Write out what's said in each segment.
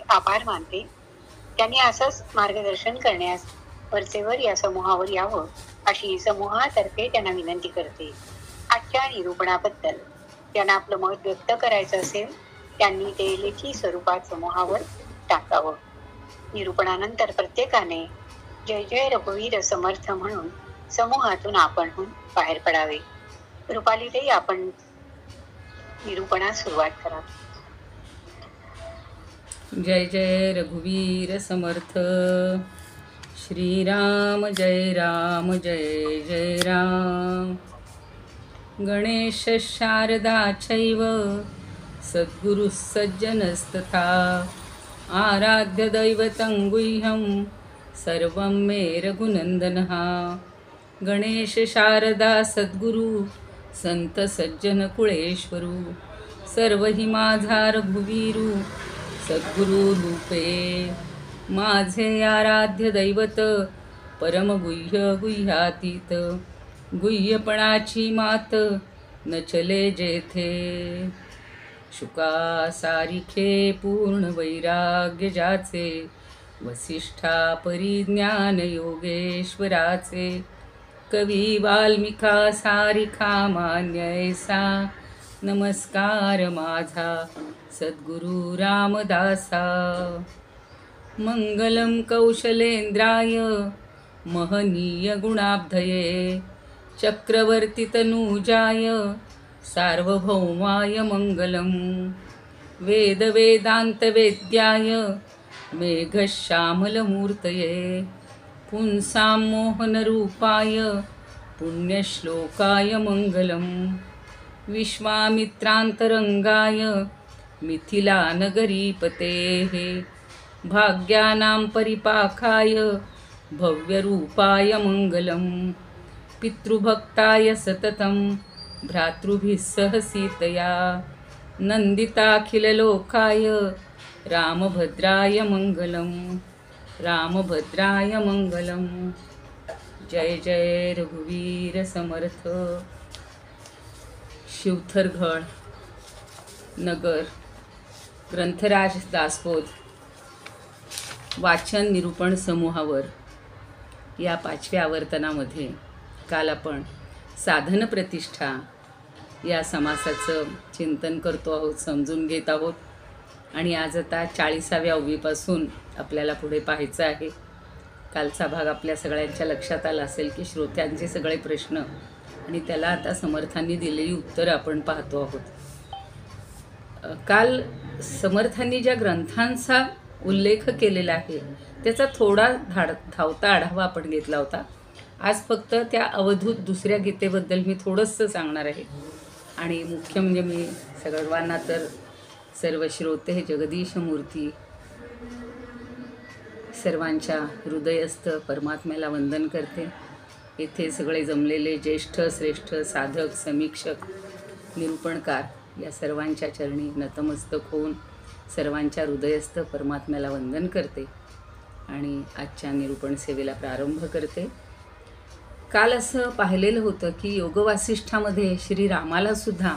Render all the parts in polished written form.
आभार मानते. त्यांनी असंच मार्गदर्शन करण्यास वरचेवर या समूहावर यावं अशी समूहातर्फे त्यांना विनंती करते. आजच्या निरूपणाबद्दल त्यांना आपलं मत व्यक्त करायचं असेल त्यांनी ते लेखी स्वरूपात समूहावर टाकावं. निरूपणानंतर प्रत्येकाने जय जय रघुवीर समर्थ म्हणून समूहातून आपणहून बाहेर पडावे. रुपालीताई, आपण निरूपणास सुरुवात करा. जय जय रघुवीर समर्थ. श्रीराम जय राम जय जय राम. गणेश शारदा चैव सद्गुरुः सज्जनस्तथा आराध्य दैवतं गुह्यं सर्वं मे रघुनंदनः. गणेश शारदा सद्गुरु संत सज्जन कुळेश्वरू सर्व हि माझा रघुवीरू सद्गुरु रूपे. माझे आराध्य दैवत परम गुह्य गुह्यातीत गुह्यपणाची मात न चले जेथे. शुका सारिखे पूर्ण वैराग्य जाचे वसिष्ठा परिज्ञान योगेश्वराचे. कवी वाल्मिका सारिखा मान्यैसा नमस्कार माझा सद्गुरु रामदासा. मंगलम कौशलेंद्राय महनीय गुणाब्धये चक्रवर्ती तनूजाय सार्वभौमाय मंगलम. वेद वेदांत वेद्याय मेघश्यामलमूर्तये पुंसां मोहनरूपाय पुण्यश्लोकाय मंगलम. विश्वामित्रान्तरंगाय मिथिलानगरीपतेः भाग्यानां परिपाकाय भव्यरूपाय मंगलम. पितृभक्ताय सततं भ्रातृभिः सह सीतया नन्दिताखिललोकाय रामभद्राय मंगलम. रामभद्राय मंगलम. जय जय रघुवीर समर्थ. शिवथरघळ नगर ग्रंथराज दासबोध वाचन निरूपण समूहावर या 5व्या आवर्तनामध्ये काल आपण साधन प्रतिष्ठा या समासाचं चिंतन करतो आहोत, समजून घेत आहोत. आणि आज आता 40व्या ओवीपासून आपल्याला पुढे पाहायचं आहे. कालचा भाग आपल्या सगळ्यांच्या लक्षात आला असेल की श्रोत्यांचे सगळे प्रश्न आणि त्याला आता समर्थांनी दिलेली उत्तरं आपण पाहतो आहोत. काल समर्थांनी ज्या ग्रंथांचा उल्लेख केलेला आहे त्याचा थोडा धावता आढावा आपण घेतला होता. आज फक्त त्या अवधूत दुसऱ्या गीतेबद्दल मी थोडंसं सांगणार आहे. आणि मुख्य म्हणजे मी सर्वांना तर सर्व श्रोते हे जगदीश मूर्ती सर्वांच्या हृदयस्थ परमात्म्याला वंदन करते. येथे सगळे जमलेले ज्येष्ठ श्रेष्ठ साधक समीक्षक निरूपणकार या सर्वांच्या चरणी नतमस्तक होऊन सर्वांच्या हृदयस्थ परमात्म्याला वंदन करते आणि आजच्या निरूपण सेवेला प्रारंभ करते. काल असं पाहिलेलं होतं की योगवासिष्ठामध्ये श्रीरामाला सुद्धा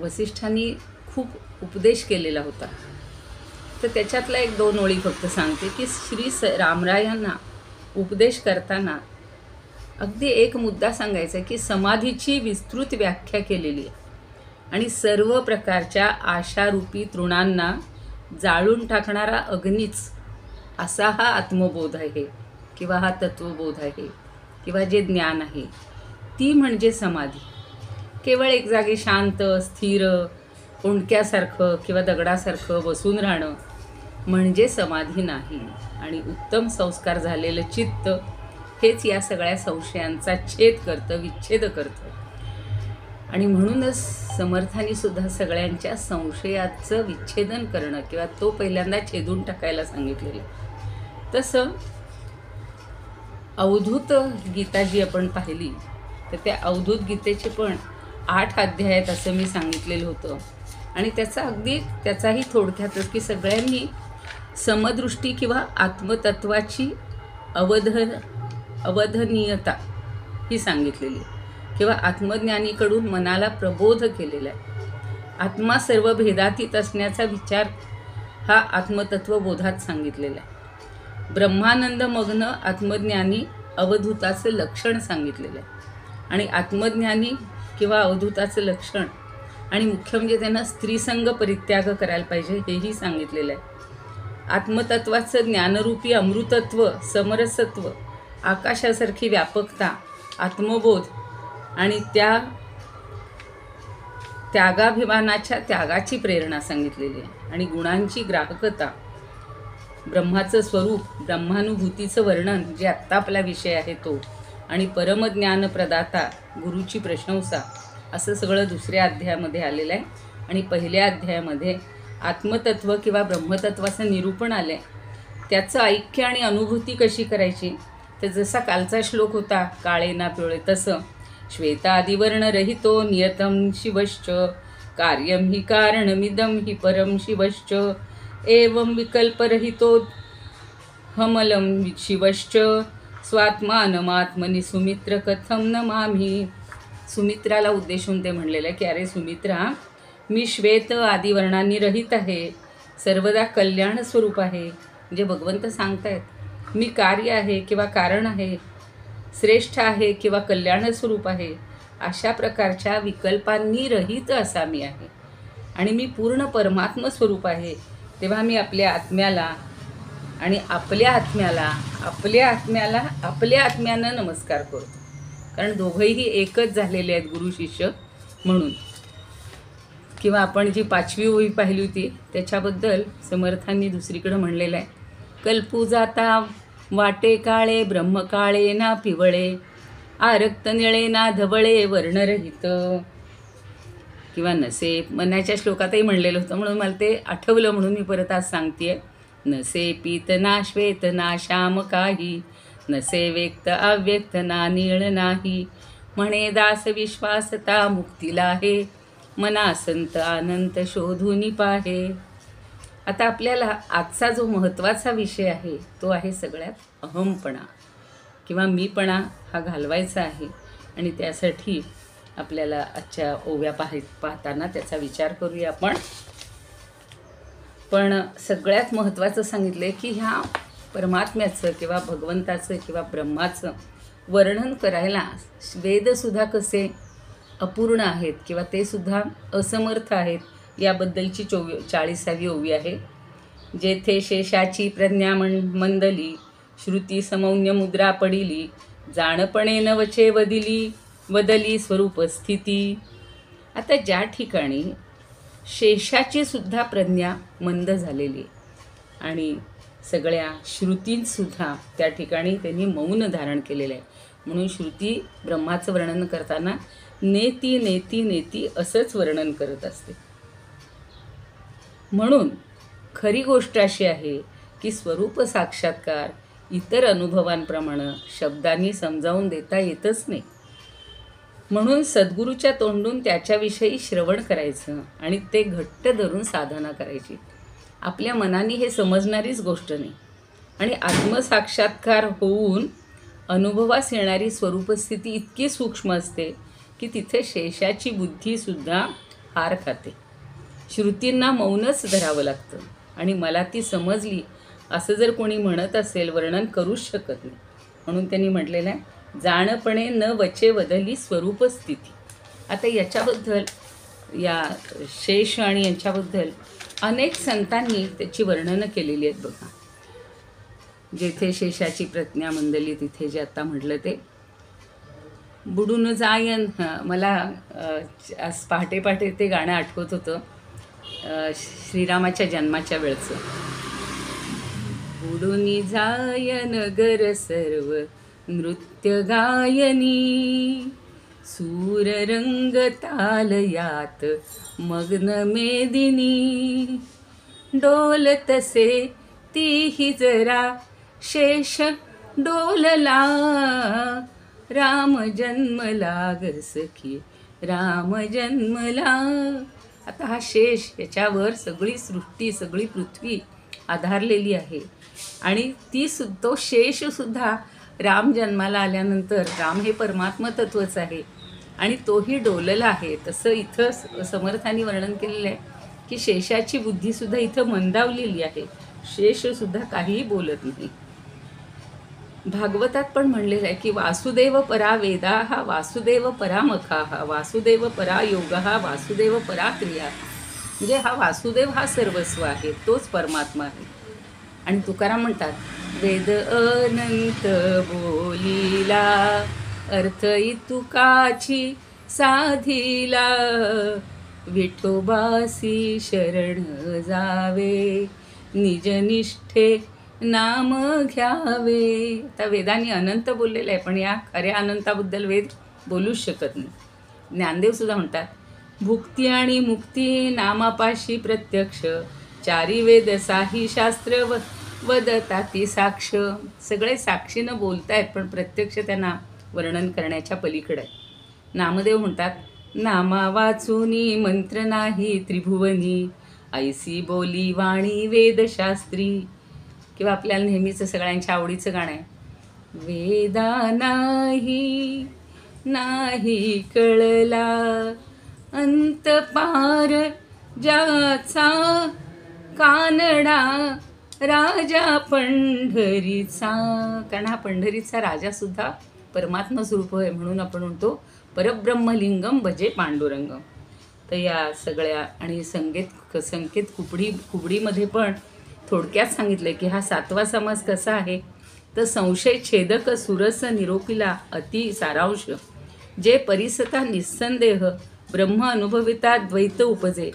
वसिष्ठांनी खूप उपदेश केलेला होता. तर त्याच्यातला 1-2 ओळी फक्त सांगते की रामरायांना उपदेश करताना अगदी एक मुद्दा सांगायचा की समाधीची विस्तृत व्याख्या केलेली आहे आणि सर्व प्रकारच्या आशारूपी तृणांना जाळून टाकणारा अग्नीच असा हा आत्मबोध आहे किंवा हा तत्वबोध आहे किंवा जे ज्ञान आहे ती म्हणजे समाधी. केवळ एक जागी शांत स्थिर कोंडक्यासारखं किंवा दगडासारखं बसून राहणं म्हणजे समाधी नाही. आणि उत्तम संस्कार झालेलं चित्त हेच या सगळ्या संशयांचा छेद करतं, विच्छेद करतं. आणि म्हणूनच समर्थांनी सुद्धा सगळ्यांच्या संशयाचं विच्छेदन करणं किंवा तो पहिल्यांदा छेदून टाकायला सांगितलेलं. तसं अवधूत गीता जी आपण पाहिली तर त्या अवधूत गीतेचे पण 8 अध्याय आहेत असं मी सांगितलेलं होतं. आणि त्याचाही थोडक्यातच की सगळ्यांनी समदृष्टी किंवा आत्मतत्वाची अवधनीयता ही सांगितलेली किंवा आत्मज्ञानीकडून मनाला प्रबोध केलेला आहे. आत्मा सर्व भेदातीत असण्याचा विचार हा आत्मतत्वबोधात सांगितलेला आहे. ब्रह्मानंद मग्न आत्मज्ञानी अवधूताचं लक्षण सांगितलेलं आहे. आणि आत्मज्ञानी किंवा अवधूताचं लक्षण आणि मुख्य म्हणजे त्यांना स्त्रीसंग परित्याग करायला पाहिजे हेही सांगितलेलं आहे. आत्मतत्वाचं ज्ञानरूपी अमृतत्व, समरसत्व, आकाशासारखी व्यापकता, आत्मबोध आणि त्या त्यागाभिमानाच्या त्यागाची प्रेरणा सांगितलेली आहे. आणि गुणांची ग्राहकता, ब्रह्माचं स्वरूप, ब्रह्मानुभूतीचं वर्णन जे आत्ता आपला विषय आहे तो, आणि परमज्ञान प्रदाता, गुरुची प्रशंसा, असं सगळं दुसऱ्या अध्यायामध्ये आलेलं आहे. आणि पहिल्या अध्यायामध्ये आत्मतत्व किंवा ब्रह्मतत्वाचं निरूपण आलं आहे. त्याचं ऐक्य आणि अनुभूती कशी करायची, तर जसा कालचा श्लोक होता काळे ना पिवळे, तसं श्वेतादिवर्णरहितो नियतं शिवश्च कार्यं हि कारणमिदं हि परं शिवश्च एवं विकल्परहितो हमलं शिवश्च स्वात्मानमात्मनि सुमित्र कथं नमामि. सुमित्राला उद्देशून ते म्हणलेलं आहे की अरे सुमित्रा, मी श्वेत आदिवर्णांनी रहित आहे, सर्वदा कल्याण स्वरूप आहे. म्हणजे भगवंत सांगतायत मी कार्य आहे किंवा कारण आहे, श्रेष्ठ आहे किंवा कल्याण स्वरूप आहे, अशा प्रकारच्या विकल्पांनी रहित असा मी आहे. आणि मी पूर्ण परमात्म स्वरूप आहे. तेव्हा मी आपल्या आत्म्याला आणि आपल्या आत्म्यानं नमस्कार करतो. कारण दोघंही एकच झालेले आहेत गुरु शिष्य म्हणून. किंवा आपण जी 5वी ओवी पाहिली होती त्याच्याबद्दल समर्थांनी दुसरीकडं म्हणलेलं आहे, कल्पू जाता वाटे काळे ब्रह्म काळे ना पिवळे, आरक्त निळे ना धवळे वर्णरहित. किंवा नसे मनाच्या श्लोकातही म्हणलेलं होतं म्हणून मला ते आठवलं म्हणून मी परत आज सांगते. नसे पीत ना श्वेत ना श्याम काही, नसे व्यक्त अव्यक्त ना नीळ नाही, म्हणे दास विश्वासता मुक्तीला आहे, मना संत अनंत शोधून पाहे. आता आपल्याला आजचा जो महत्त्वाचा विषय आहे तो आहे सगळ्यात अहमपणा किंवा मीपणा हा घालवायचा आहे. आणि त्यासाठी आपल्याला आजच्या ओव्या पाहताना त्याचा विचार करूया आपण. पण सगळ्यात महत्त्वाचं सांगितलं आहे की ह्या परमात्म्याचं किंवा भगवंताचं किंवा ब्रह्माचं वर्णन करायला वेदसुद्धा कसे अपूर्ण आहेत किंवा ते सुद्धा असमर्थ आहेत, याबद्दलची 40वी ओवी आहे. जेथे शेषाची प्रज्ञा मंदली, श्रुती समौन्य मुद्रा पडिली, जाणपणे नवचे वदली स्वरूप स्थिती. आता ज्या ठिकाणी शेषाची सुद्धा प्रज्ञा मंद झालेली आणि सगळ्या श्रुतींसुद्धा त्या ठिकाणी त्यांनी मौन धारण केलेलं आहे. म्हणून श्रुती ब्रह्माचं वर्णन करताना नेती नेती नेती असंच वर्णन करत असते. म्हणून खरी गोष्ट अशी आहे की स्वरूप साक्षात्कार इतर अनुभवांप्रमाणे शब्दांनी समजावून देता येतच नाही. म्हणून सद्गुरूच्या तोंडून त्याच्याविषयी श्रवण करायचं आणि ते घट्ट धरून साधना करायची. आपल्या मनाने हे समजणारीच गोष्ट नाही. आणि आत्मसाक्षात्कार होऊन अनुभवास येणारी स्वरूपस्थिती इतकी सूक्ष्म असते की तिथे शेषाची बुद्धीसुद्धा हार खाते. श्रुतींना मौनच धरावं लागतं. आणि मला ती समजली असं जर कोणी म्हणत असेल वर्णन करूच शकत नाही. म्हणून त्यांनी म्हटलेलं आहे जाणपणे न वचे वदली स्वरूप स्थिती. आता याच्याबद्दल या शेष आणि यांच्याबद्दल अनेक संतांनी त्याची वर्णनं केलेली आहेत बघा. जेथे शेषाची प्रज्ञा मंदली तिथे जे आता म्हटलं ते बुडून जायन. मला आज पहाटे पहाटे ते गाणं आठवत होतं श्रीरामाच्या जन्माच्या वेळचं. बुडून जायन गर सर्व नृत्य गायनी, सूर रंग ताल यात मग्न मेदिनी, डोल तसे तीही जरा शेष डोलला, राम जन्मला ग सखी राम जन्मला. आता हा शेष याच्यावर सगळी सृष्टी सगळी पृथ्वी आधारलेली आहे. आणि तो शेषसुद्धा राम जन्माला आल्यानंतर राम हे परमात्म तत्वच आहे आणि तोही डोलला आहे. तसं इथं समर्थांनी वर्णन केलेलं आहे की शेषाची बुद्धीसुद्धा इथं मंदावलेली आहे. शेषसुद्धा काहीही बोलत नाही. भागवतात पण म्हणलेलं आहे की वासुदेव परा वेदा हा वासुदेव परामखा हा वासुदेव परा योग हा वासुदेव परा क्रिया. म्हणजे हा वासुदेव हा सर्वस्व आहे, तोच परमात्मा आहे. आणि तुकाराम म्हणतात वेद अनंत बोलिला अर्थ इतुकाची साधिला विठोबासी शरण जावे निजनिष्ठे नाम घ्यावे. आता वेदांनी अनंत बोललेलं आहे, पण या खऱ्या अनंताबद्दल वेद बोलूच शकत नाही. ज्ञानदेवसुद्धा म्हणतात भुक्ती आणि मुक्ती नामापाशी प्रत्यक्ष चारी वेद साही शास्त्र वदताती साक्ष. सगळे साक्षीनं बोलतायत, पण प्रत्यक्ष त्यांना वर्णन करण्याच्या पलीकडे आहे. नामदेव म्हणतात नामा वाचुनी मंत्र नाही त्रिभुवनी ऐसी बोली वाणी वेदशास्त्री. किंवा आपल्याला नेहमीचं सगळ्यांच्या आवडीचं गाणं आहे वेदा नाही नाही कळला अंत पार ज्याचा कानडा राजा पंढरीचा. कारण हा पंढरीचा राजासुद्धा परमात्मा स्वरूप आहे, म्हणून आपण म्हणतो परब्रह्मलिंगम भजे पांडुरंगम. तर या सगळ्या आणि संकेत कुबडीमध्ये पण थोडक्यात सांगितलं की हा 7वा समास कसा आहे तर संशय छेदक सुरस निरोपिला अति सारांश जे परिसता निस्संदेह ब्रह्म अनुभविता द्वैत उपजे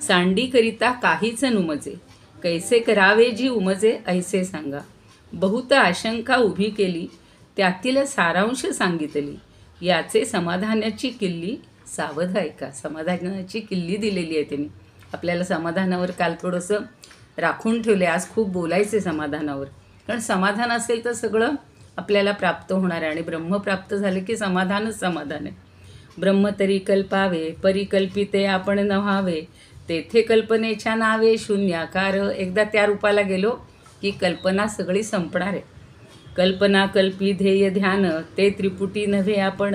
सांडी करिता काहीच नुमजे कैसे करावे जी उमजे ऐसे सांगा बहुत आशंका उभी केली त्यातील सारांश सांगितली याचे समाधानाची किल्ली सावध ऐका. समाधानाची किल्ली दिलेली आहे त्यांनी आपल्याला. समाधानावर काल थोडंसं राखून ठेवले, आज खूप बोलायचे समाधानावर. कारण समाधान असेल तर सगळं आपल्याला प्राप्त होणार आहे आणि ब्रह्म प्राप्त झाले की समाधानच समाधान आहे. ब्रह्म तरी कल्पावे परिकल्पिते आपण नव्हावे तेथे कल्पनेच्या नावे शून्याकार. एकदा त्या रूपाला गेलो की कल्पना सगळी संपणार आहे. कल्पना कल्पी ध्येय ध्यान ते त्रिपुटी नव्हे आपण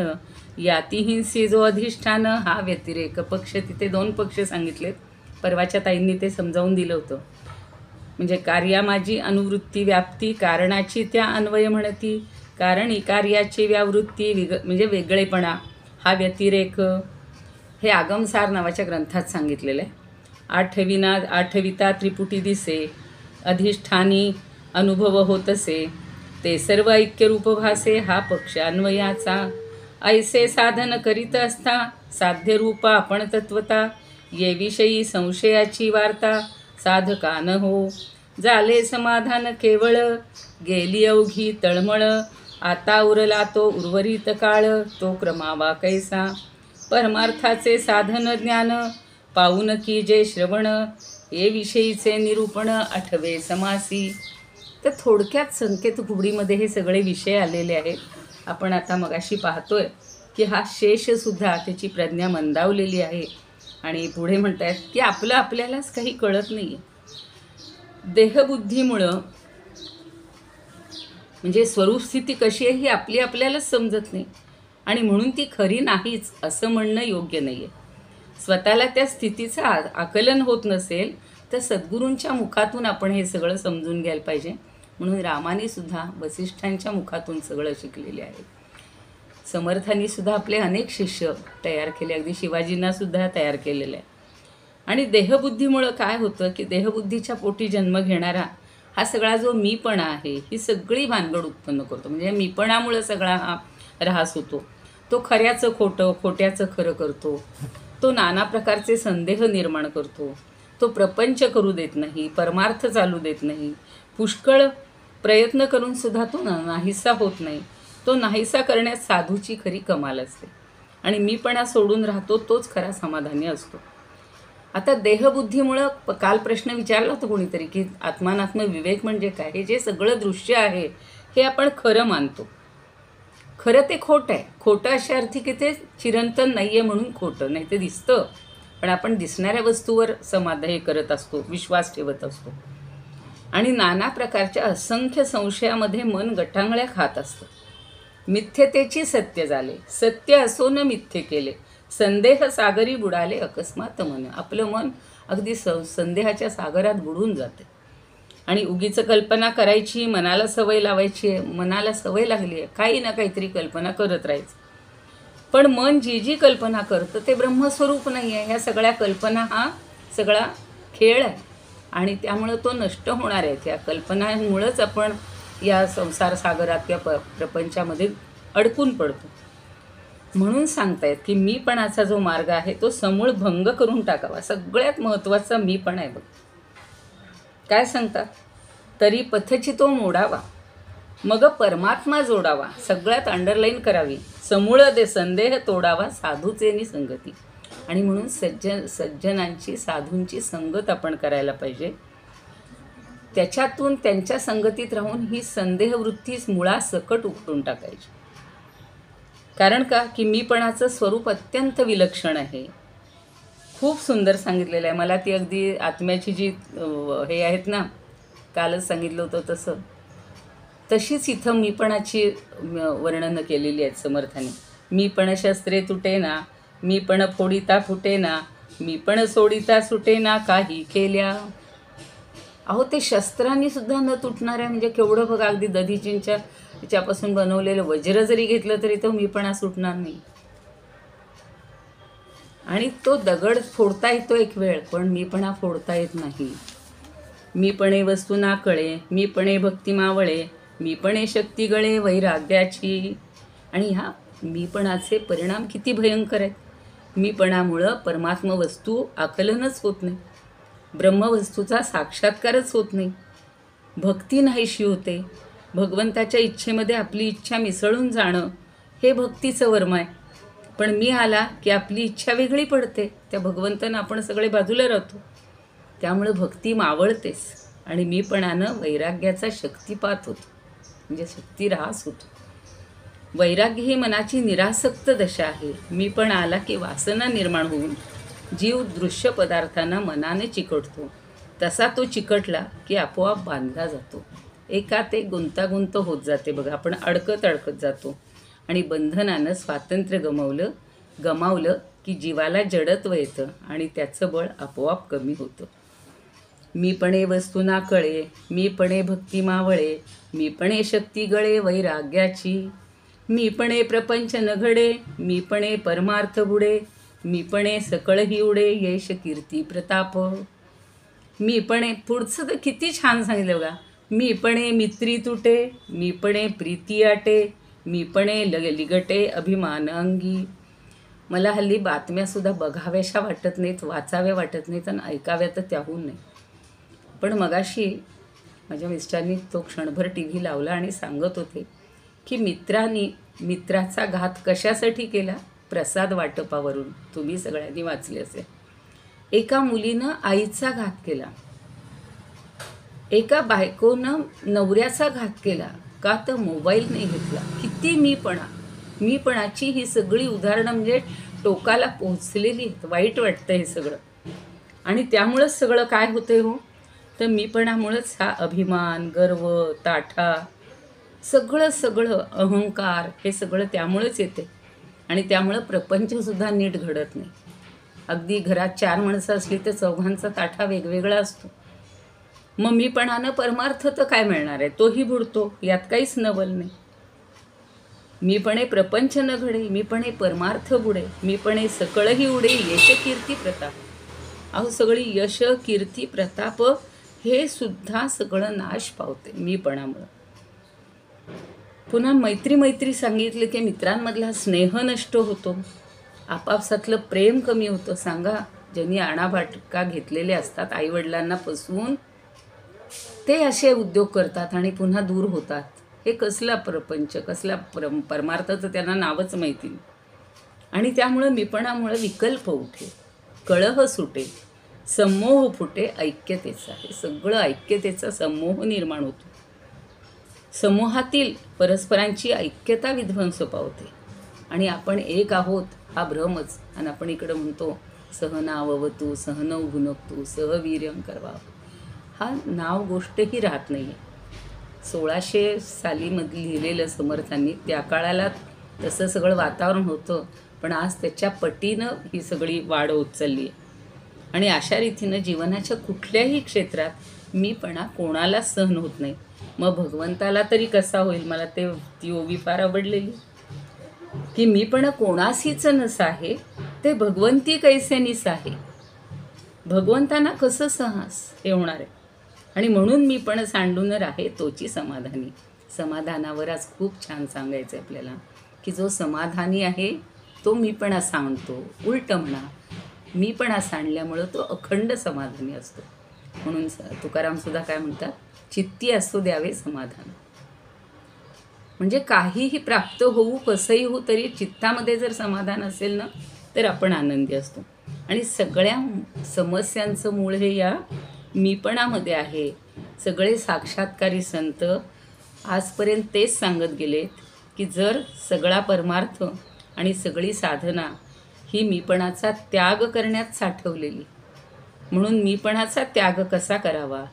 याती हिंसी जो अधिष्ठान हा व्यतिरेक पक्ष. तिथे 2 पक्ष सांगितलेत. परवाच्या ताईंनी ते समजावून दिलं होतं. म्हणजे कार्या माझी अनुवृत्ती व्याप्ती कारणाची त्या अन्वय म्हणती कारणी कार्याची व्यावृत्ती म्हणजे वेगळेपणा हा व्यतिरेक. हे आगमसार नावाच्या ग्रंथात सांगितलेलं आहे. आठविता त्रिपुटी दिसे अधिष्ठानी अनुभव होतसे ते सर्व ऐक्यरूप भासे हा पक्ष अन्वयाचा. ऐसे साधन करीत असता साध्यरूप आपण तत्वता ये विषयी संशयाची वार्ता साधका न हो झाले समाधान केवळ गेली अवघी तळमळ आता उरला तो उर्वरित काळ तो क्रमावा कैसा परमार्थाचे साधन ज्ञान पाऊन की जे श्रवण हे विषयीचे निरूपण आठवे समासी. तर थोडक्यात संकेत कुबडीमध्ये हे सगळे विषय आलेले आहेत. आपण आता मगाशी पाहतोय की हा शेषसुद्धा त्याची प्रज्ञा मंदावलेली आहे आणि पुढे म्हणतायत की आपल्यालाच काही कळत नाही आहे. देहबुद्धीमुळं म्हणजे स्वरूपस्थिती कशी आहे ही आपल्यालाच समजत नाही आणि म्हणून ती खरी नाहीच असं म्हणणं योग्य नाही आहे. स्वतःला त्या स्थितीचं आकलन होत नसेल तर सद्गुरूंच्या मुखातून आपण हे सगळं समजून घ्यायला पाहिजे. म्हणून रामानेसुद्धा वसिष्ठांच्या मुखातून सगळं शिकलेले आहे. समर्थांनीसुद्धा आपले अनेक शिष्य तयार केले, अगदी शिवाजींनासुद्धा तयार केलेलं आहे. आणि देहबुद्धीमुळं काय होतं की देहबुद्धीच्या पोटी जन्म घेणारा हा सगळा जो मीपणा आहे ही सगळी भानगड उत्पन्न करतो. म्हणजे मीपणामुळं सगळा हा ऱ्हास होतो. तो खऱ्याचं खोटं खोट्याचं खरं करतो. तो नाना प्रकारचे संदेह निर्माण करतो. तो प्रपंच करू देत नाही, परमार्थ चालू देत नाही. पुष्कळ प्रयत्न करूनसुद्धा तो नाहीसा होत नाही. तो नाहीसा करण्यात साधूची खरी कमाल असते आणि मीपणा सोडून राहतो तोच खरा समाधानी असतो. आता देहबुद्धीमुळं काल प्रश्न विचारला होता कोणीतरी की आत्मानात्म विवेक म्हणजे काय. हे जे सगळं दृश्य आहे हे आपण खरं मानतो. खरं ते खोटं आहे. खोटं अशा अर्थी की ते चिरंतन नाही आहे म्हणून खोटं. नाही ते दिसतं पण आपण दिसणाऱ्या वस्तूवर हे करत असतो, विश्वास ठेवत असतो आणि नाना प्रकारच्या असंख्य संशयामध्ये मन गटांगळ्या खात असतं. मिथ्यतेची सत्य झाले, सत्य असो न मिथ्य केले, संदेह सागरी बुडाले अकस्मात मन. आपलं मन अगदी संदेहाच्या सागरात बुडून जाते. आणि उगीच कल्पना करायची, मनाला सवय लावायची आहे. मनाला सवय लागली आहे काही ना काहीतरी कल्पना करत राहायचं. पण मन जी कल्पना करतं ते ब्रह्मस्वरूप नाही आहे. ह्या सगळ्या कल्पना हा सगळा खेळ आहे आणि त्यामुळं तो नष्ट होणार आहे. त्या कल्पनांमुळंच आपण या संसार सागरात किंवा प्रपंचामध्ये अडकून पडतो. म्हणून सांगतायत की मीपणाचा जो मार्ग आहे तो समूळ भंग करून टाकावा. सगळ्यात महत्त्वाचा मीपण आहे बघ. काय सांगतात? तरी पथची तो मोडावा, मग परमात्मा जोडावा. सगळ्यात अंडरलाईन करावी. समूळ दे संदेह तोडावा, साधूचेनी संगती. आणि म्हणून सज्जनांची साधूंची संगत आपण करायला पाहिजे. त्याच्यातून त्यांच्या संगतीत राहून ही संदेहवृत्तीच मुळासकट उपटून टाकायची. कारण का की मीपणाचं स्वरूप अत्यंत विलक्षण आहे. खूप सुंदर सांगितलेलं आहे. मला ती अगदी आत्म्याची जी हे आहेत ना, कालच सांगितलं होतं तसं, तशीच इथं मीपणाची वर्णनं केलेली आहेत समर्थांनी. मीपण शस्त्रे तुटे ना, मीपण फोडिता फुटे ना, मीपण सोडिता सुटे ना काही केल्या. अहो ते शस्त्रांनी सुद्धा न तुटणार आहे म्हणजे केवढं बघा. अगदी दधीचींच्या याच्यापासून बनवलेलं वज्र जरी घेतलं तरी तो मीपणा सुटणार नाही. आणि तो दगड फोडता येतो एक वेळ, पण मीपणा फोडता येत नाही. मीपणे वस्तू ना कळे, मीपणे भक्ती मावळे, मीपणे शक्ती गळे वैराग्याची. आणि ह्या मीपणाचे परिणाम किती भयंकर आहेत. मीपणामुळं परमात्म वस्तू आकलनच होत नाही, ब्रह्मवस्तूचा साक्षात्कारच होत नाही, भक्ती नाहीशी होते. भगवंताच्या इच्छेमध्ये आपली इच्छा मिसळून जाणं हे भक्तीचं वर्म आहे. पण मी आला की आपली इच्छा वेगळी पडते, त्या भगवंतानं आपण सगळे बाजूला राहतो. त्यामुळे भक्ती मावळतेच आणि मीपणानं वैराग्याचा शक्तिपात होतो, म्हणजे शक्तिऱ्हास होतो. वैराग्य ही मनाची निरासक्त दशा आहे. मीपण आला की वासना निर्माण होऊन जीव दृश्य पदार्थांना मनाने चिकटतो. तसा तो चिकटला की आपोआप बांधला जातो. एकात एक गुंतागुंत होत जाते बघा. आपण अडकत जातो आणि बंधनानं स्वातंत्र्य गमावलं की जीवाला जडत्व येतं आणि त्याचं बळ आपोआप कमी होतं. मीपणे वस्तू ना कळे, मीपणे भक्ती मावळे, मीपणे शक्ती गळे वैराग्याची. मीपणे प्रपंच न घडे, मीपणे परमार्थ बुडे, मीपणे सकळही उडे यश कीर्ती प्रताप. मीपणे पुढचं तर किती छान सांगितलं बघा. मीपणे मित्री तुटे, मीपणे प्रीती आटे, मीपणे लिगटे अभिमान अंगी. मला हल्ली बातम्यासुद्धा बघाव्याशा वाटत नाहीत, वाचाव्या वाटत नाहीत आणि ऐकाव्या तर त्याहून नाही. पण मगाशी माझ्या मिस्टरांनी तो क्षणभर टी व्ही लावला आणि सांगत होते की मित्राचा घात कशासाठी केला? प्रसाद वाटपावरून. तुम्ही सगळ्यांनी वाचले असेल. एका मुलीनं आईचा घात केला, एका बायकोनं नवऱ्याचा घात केला. का तर मोबाईल नाही घेतला. किती मीपणाची ही सगळी उदाहरणं म्हणजे टोकाला पोहोचलेली आहेत. वाईट वाटतं हे सगळं. आणि त्यामुळंच सगळं काय होतं हो, तर मीपणामुळंच हा अभिमान, गर्व, ताठा, सगळं अहंकार हे सगळं त्यामुळंच येते. आणि त्यामुळं प्रपंचसुद्धा नीट घडत नाही. अगदी घरात 4 माणसं असली तर चौघांचा ताठा वेगवेगळा असतो. मग मीपणानं परमार्थ तर काय मिळणार आहे? तोही बुडतो, यात काहीच नवल नाही. मीपणे प्रपंच न घडे, मीपणे परमार्थ बुडे, मीपणे सकळही उडे यश कीर्ती प्रताप. अहो सगळी यश कीर्ती प्रताप हे सुद्धा सगळं नाश पावते मीपणामुळं. पुन्हा मैत्री सांगितले की मित्रांमधला स्नेह नष्ट होतो, आपापसातलं प्रेम कमी होतं. सांगा, ज्यांनी आणाभाटका घेतलेले असतात, आईवडिलांना फसवून ते असे उद्योग करतात आणि पुन्हा दूर होतात. हे कसला प्रपंच, कसला परमार्थाचं त्यांना नावच माहिती नाही. आणि त्यामुळं मीपणामुळं विकल्प उठे, कळह सुटे, संमोह फुटे ऐक्यतेचा. हे सगळं ऐक्यतेचा संमोह निर्माण होतो. समूहातील परस्परांची ऐक्यता विध्वंस पावते आणि आपण एक आहोत हा भ्रमच. आणि आपण इकडं म्हणतो सहनाववतु सहनौ भुनक्तु सहवीर्यं करवा. हा नाव गोष्टही राहत नाही आहे. 1600 सालीमध्ये लिहिलेलं समर्थांनी. त्या काळाला तसं सगळं वातावरण होतं, पण आज त्याच्या पटीनं ही सगळी वाढ होत चालली आहे. आणि अशा रीतीनं जीवनाच्या कुठल्याही क्षेत्रात मीपणा कोणालाच सहन होत नाही. मग भगवंताला तरी कसा होईल. मला ती ओवी फार आवडलेली की मीपणा कोणासीच नसाहे ते भगवंती कैसे निसाहे. भगवंतांना कसं सहस हे होणार आहे. आणि म्हणून मी पण सांडून राहे तोची समाधानी. समाधानावर आज खूप छान सांगायचं आहे आपल्याला की जो समाधानी आहे तो मीपणा सांडतो. उलटं म्हणा, मीपणा सांडल्यामुळं तो अखंड समाधानी असतो. म्हणून तुकारामसुद्धा काय म्हणतात, चित्ती असो द्यावे समाधान. म्हणजे काहीही प्राप्त होऊ, कसंही होऊ, तरी चित्तामध्ये जर समाधान असेल ना तर आपण आनंदी असतो. आणि सगळ्या समस्यांचं मूळ हे या मीपणामध्ये आहे. सगळे साक्षात्कारी संत आजपर्यंत तेच सांगत गेलेत की जर सगळा परमार्थ आणि सगळी साधना ही मीपणाचा त्याग करण्यात साठवलेली. म्हणून मीपणाचा त्याग कसा करावा.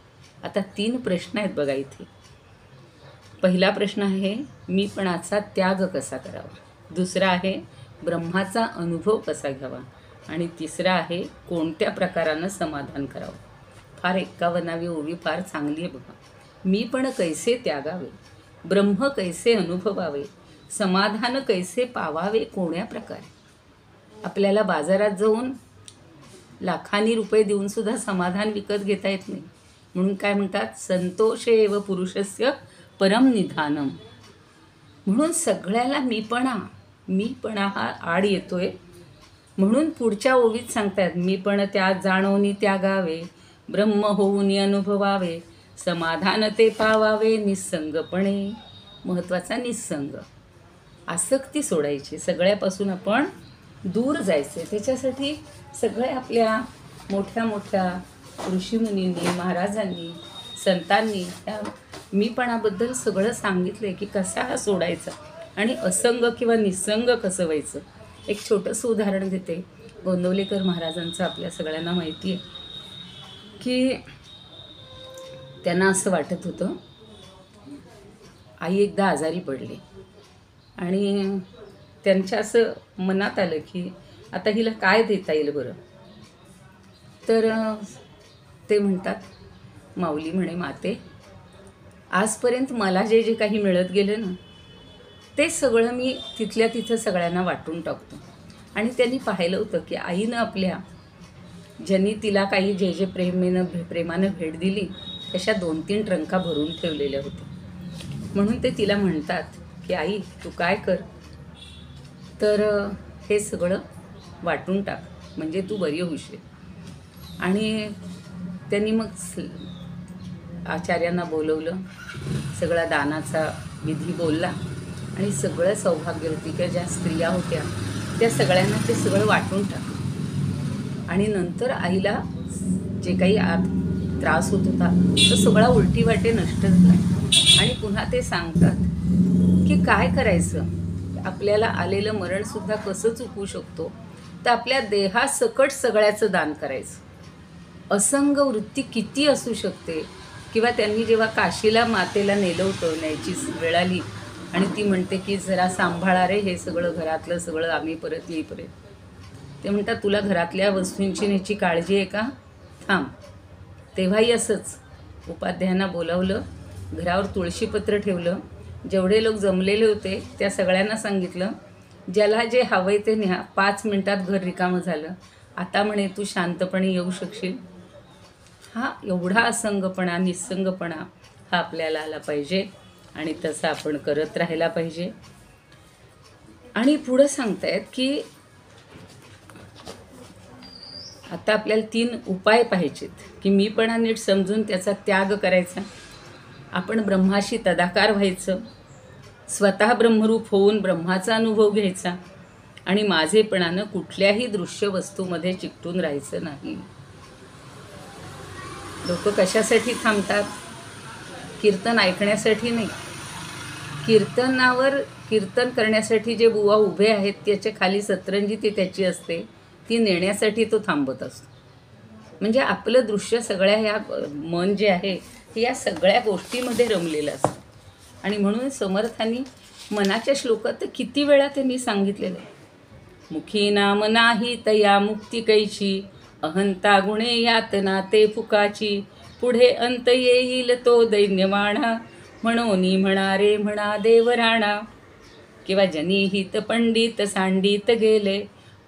आता 3 प्रश्न आहेत बघा इथे. पहिला प्रश्न आहे मीपणाचा त्याग कसा करावा. दुसरा आहे ब्रह्माचा अनुभव कसा घ्यावा. आणि तिसरा आहे कोणत्या प्रकारानं समाधान करावं. फार 51वी ओवी फार चांगली आहे बघा. मीपण कैसे त्यागावे, ब्रह्म कैसे अनुभवावे, समाधान कैसे पावावे, कोण्या प्रकारे. आपल्याला बाजारात जाऊन लाखांनी रुपये देऊनसुद्धा समाधान विकत घेता येत नाही. म्हणून काय म्हणतात, संतोष एव पुरुषस्य परम निधानम. म्हणून सगळ्याला मीपणा हा आड येतोय. म्हणून पुढच्या ओवीत सांगतात, मीपण त्या जाणोनी त्यागावे, ब्रह्म होऊन अनुभवावे, समाधान ते पावावे निस्संगपणे. महत्त्वाचा निस्संग, आसक्ती सोडायची, सगळ्यापासून आपण दूर जायचे. त्याच्यासाठी सगळ्या आपल्या मोठ्या मोठ्या ऋषीमुनींनी, महाराजांनी, संतांनी त्या मीपणाबद्दल सगळं सांगितलं आहे की कसा हा सोडायचा आणि असंग किंवा निस्संग कसं व्हायचं. एक छोटंसं उदाहरण देते. गोंदवलेकर महाराजांचं आपल्या सगळ्यांना माहिती आहे की त्यांना असं वाटत होतं, आई एकदा आजारी पडली आणि त्यांच्या असं मनात आलं की आता हिला काय देता येईल बरं. तर ते म्हणतात, माऊली म्हणे, माते आजपर्यंत मला जे जे काही मिळत गेलं ना ते सगळं मी तिथल्या तिथं सगळ्यांना वाटून टाकतो. आणि त्यांनी पाहिलं होतं की आईनं आपल्या ज्यांनी तिला काही जे जे प्रेमानं भेट दिली तशा 2-3 ट्रंका भरून ठेवलेल्या होत्या. म्हणून ते तिला म्हणतात की आई तू काय कर, तर हे सगळं वाटून टाक म्हणजे तू बरी होशील. आणि त्यांनी मग आचार्यांना बोलवलं, सगळा दानाचा विधी बोलला आणि सगळं सौभाग्यवती किंवा ज्या स्त्रिया होत्या त्या सगळ्यांना ते सगळं वाटून टाकलं. आणि नंतर आईला जे काही त्रास होत होता तो सगळा उलटी वाटे नष्ट झाला. आणि पुन्हा ते सांगतात की काय करायचं, आपल्याला आलेलं मरणसुद्धा कसं चुकवू शकतो, तर आपल्या देहासकट सगळ्याचं दान करायचं. असंग वृत्ती किती असू शकते. किंवा त्यांनी जेव्हा काशीला मातेला नेलं होतं, न्यायची वेळ आली आणि ती म्हणते की जरा सांभाळा रे हे सगळं, घरातलं सगळं, आम्ही परत येईपर्यंत. ते म्हणतात तुला घरातल्या वस्तूंची न्यायची काळजी आहे का, थांब. तेव्हाही असंच उपाध्यायांना बोलावलं, घरावर तुळशीपत्र ठेवलं, जेवढे लोक जमलेले होते त्या सगळ्यांना सांगितलं ज्याला जे हवंय ते न्या, 5 मिनिटात घर रिकामं झालं. आता म्हणे तू शांतपणे येऊ शकशील. हा एवढा असंगपणा, निस्संगपणा हा आपल्याला आला पाहिजे आणि तसं आपण करत राहायला पाहिजे. आणि पुढं सांगतायत की आता आपल्याला 3 उपाय पाहिजेत की मीपणा नीट समजून त्याचा त्याग करायचा, आपण ब्रह्माशी तदाकार व्हायचं, स्वतः ब्रह्मरूप होऊन ब्रह्माचा अनुभव घ्यायचा आणि माझेपणानं कुठल्याही दृश्य वस्तूमध्ये चिकटून राहायचं नाही. लोक कशासाठी थांबतात, कीर्तन ऐकण्यासाठी नाही. कीर्तन करण्यासाठी जे बुवा उभे आहेत त्याच्या खाली सतरंजी ती त्याची असते, ती नेण्यासाठी तो थांबत असतो. म्हणजे आपलं दृश्य सगळ्या ह्या मन जे आहे हे या सगळ्या गोष्टीमध्ये रमलेलं असतं. आणि म्हणून समर्थांनी मनाच्या श्लोकात तर किती वेळा त्यांनी सांगितलेलं आहे, मुखी नाम नाही तया मुक्ती कैची, अहंता गुणे यातना ते फुकाची, पुढे अंत येईल तो दैन्यवाणा, म्हणोनी म्हणारे म्हणा देवराणा. किंवा जनी हित पंडित सांडित गेले,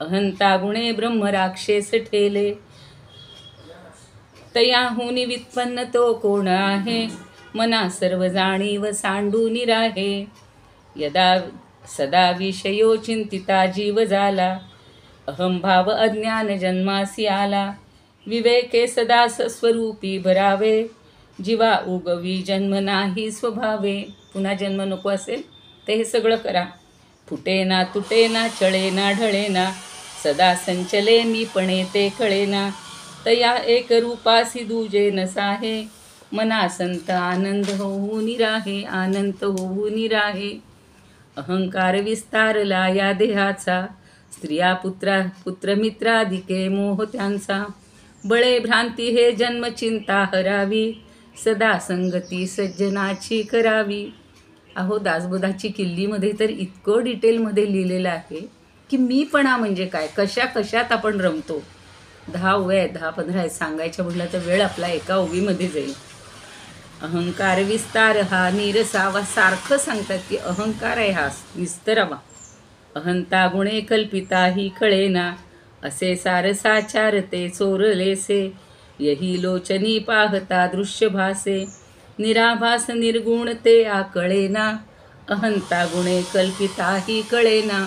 अहंता गुणे ब्रह्म राक्षस ठेले. तयाहुनी व्युत्पन्न तो कोण आहे, मना सर्व जाणीव सांडून राहे. यदा सदा विषयो चिंतिता जीव झाला, अहंभाव अज्ञान जन्मासी आला. विवेके सदा स्वरूपी भरावे, जीवा उगवी जन्म नाही स्वभावे. पुन्हा जन्म नको असेल ते हे सगळं करा. फुटेना तुटेना चळेना ढळेना, सदा संचले मीपणे ते कळेना. तया एक रूपासी दुजे नसाहे, मना संत आनंद होऊन राहे, आनंद होऊन राहे. अहंकार विस्तारला या देहाचा, स्त्रिया पुत्रमित्रादिके मोह त्यांचा. बळे भ्रांती हे जन्मचिंता हरावी, सदा संगती सज्जनाची करावी. अहो, दासबोधाची किल्लीमध्ये तर इतकं डिटेलमध्ये लिहिलेलं आहे की मीपणा म्हणजे काय, कशा कशात आपण रमतो. 10 ओव्या आहेत, 10-15 आहेत, सांगायच्या म्हटलं तर वेळ आपला एका ओवीमध्ये जाईल. अहंकार विस्तार हा निरसावा, सारखं सांगतात की अहंकार आहे हा विस्तरावा. अहंता गुणे कल्पिता ही कळेना, असे सारसाचार ते चोरलेसे. यही लोचनी पाहता दृश्य भासे, निराभास निर्गुण ते आकळेना. अहंता गुणे कल्पिता ही कळेना.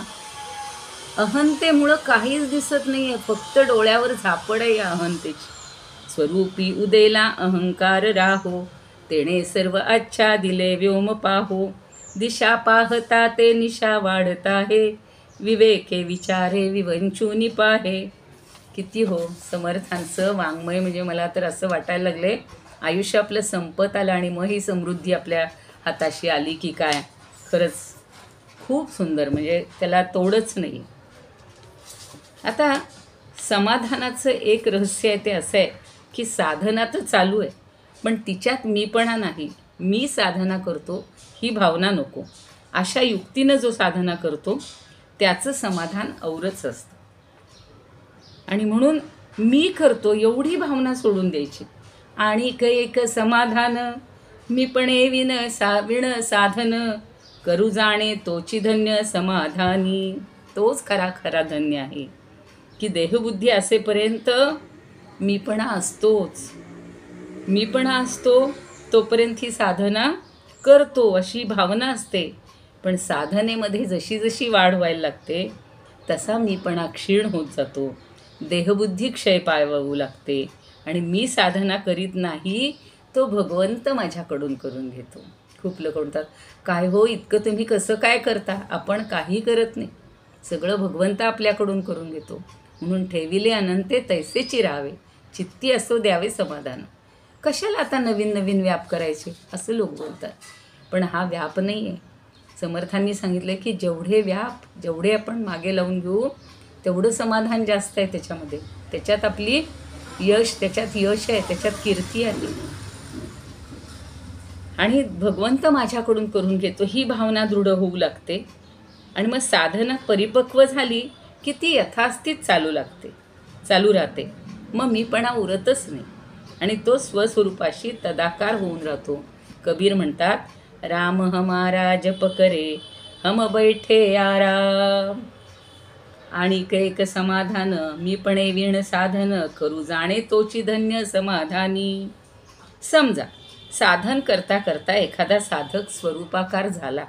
अहंतेमुळं काहीच दिसत नाही आहे, फक्त डोळ्यावर झापड आहे या अहंतेची. स्वरूपी उदेला अहंकार राहो, तेणे सर्व अच्छा दिले व्योम पाहो. दिशा पाहता ते निशा वाढत आहे, विवेके विचारे विवंचूनी पाहे. किती हो समर्थांचं वाङ्मय, म्हणजे मला तर असं वाटायला लागले आयुष्य आपलं संपत आलं आणि मग ही समृद्धी आपल्या हाताशी आली की काय. खरंच खूप सुंदर, म्हणजे त्याला तोडच नाही. आता समाधानाचं एक रहस्य आहे, ते असं आहे की साधना तर चालू आहे पण तिच्यात मीपणा नाही. मी साधना करतो ही भावना नको. अशा युक्तीनं जो साधना करतो त्याचं समाधान औरच असतं. आणि म्हणून मी करतो एवढी भावना सोडून द्यायची. आणि एक समाधान मीपणे विण साधन, करू जाणे तोची धन्य समाधानी. तोच खरा धन्य आहे की देहबुद्धी असेपर्यंत मीपणा असतोच. मीपणा असतो तोपर्यंत ही साधना करतो अशी भावना असते. पण साधनेमध्ये जशी जशी वाढ व्हायला लागते तसा मीपणा क्षीण होत जातो, देहबुद्धी क्षय पावू लागते. आणि मी साधना करीत नाही, तो भगवंत माझ्याकडून करून घेतो. खूप लोक म्हणतात काय हो इतकं तुम्ही कसं काय करता. आपण काही करत नाही, सगळं भगवंत आपल्याकडून करून घेतो. म्हणून ठेविले अनंते तैसेची राहावे, चित्ती असो द्यावे समाधान. कशाला आता नवीन नवीन व्याप करायचे असं लोक बोलतात. पण हा व्याप नाही आहे. समर्थांनी सांगितलं की जेवढे आपण मागे लावून घेऊ तेवढं समाधान जास्त आहे त्याच्यामध्ये. त्याच्यात आपली त्याच्यात यश आहे, त्याच्यात कीर्ती आहे. आणि भगवंत माझ्याकडून करून घेतो ही भावना दृढ होऊ लागते. आणि मग साधना परिपक्व झाली की ती यथास्थित चालू राहते. मग मीपणा उरतच नाही आणि तो स्वस्वरूपाशी तदाकार होऊन राहतो. कबीर म्हणतात राम हमारा जप करे, हम बैठे आराम. आणि एक समाधान मीपणे विण साधन, करू जाणे तोची धन्य समाधानी. समजा साधन करता करता एखादा साधक स्वरूपाकार झाला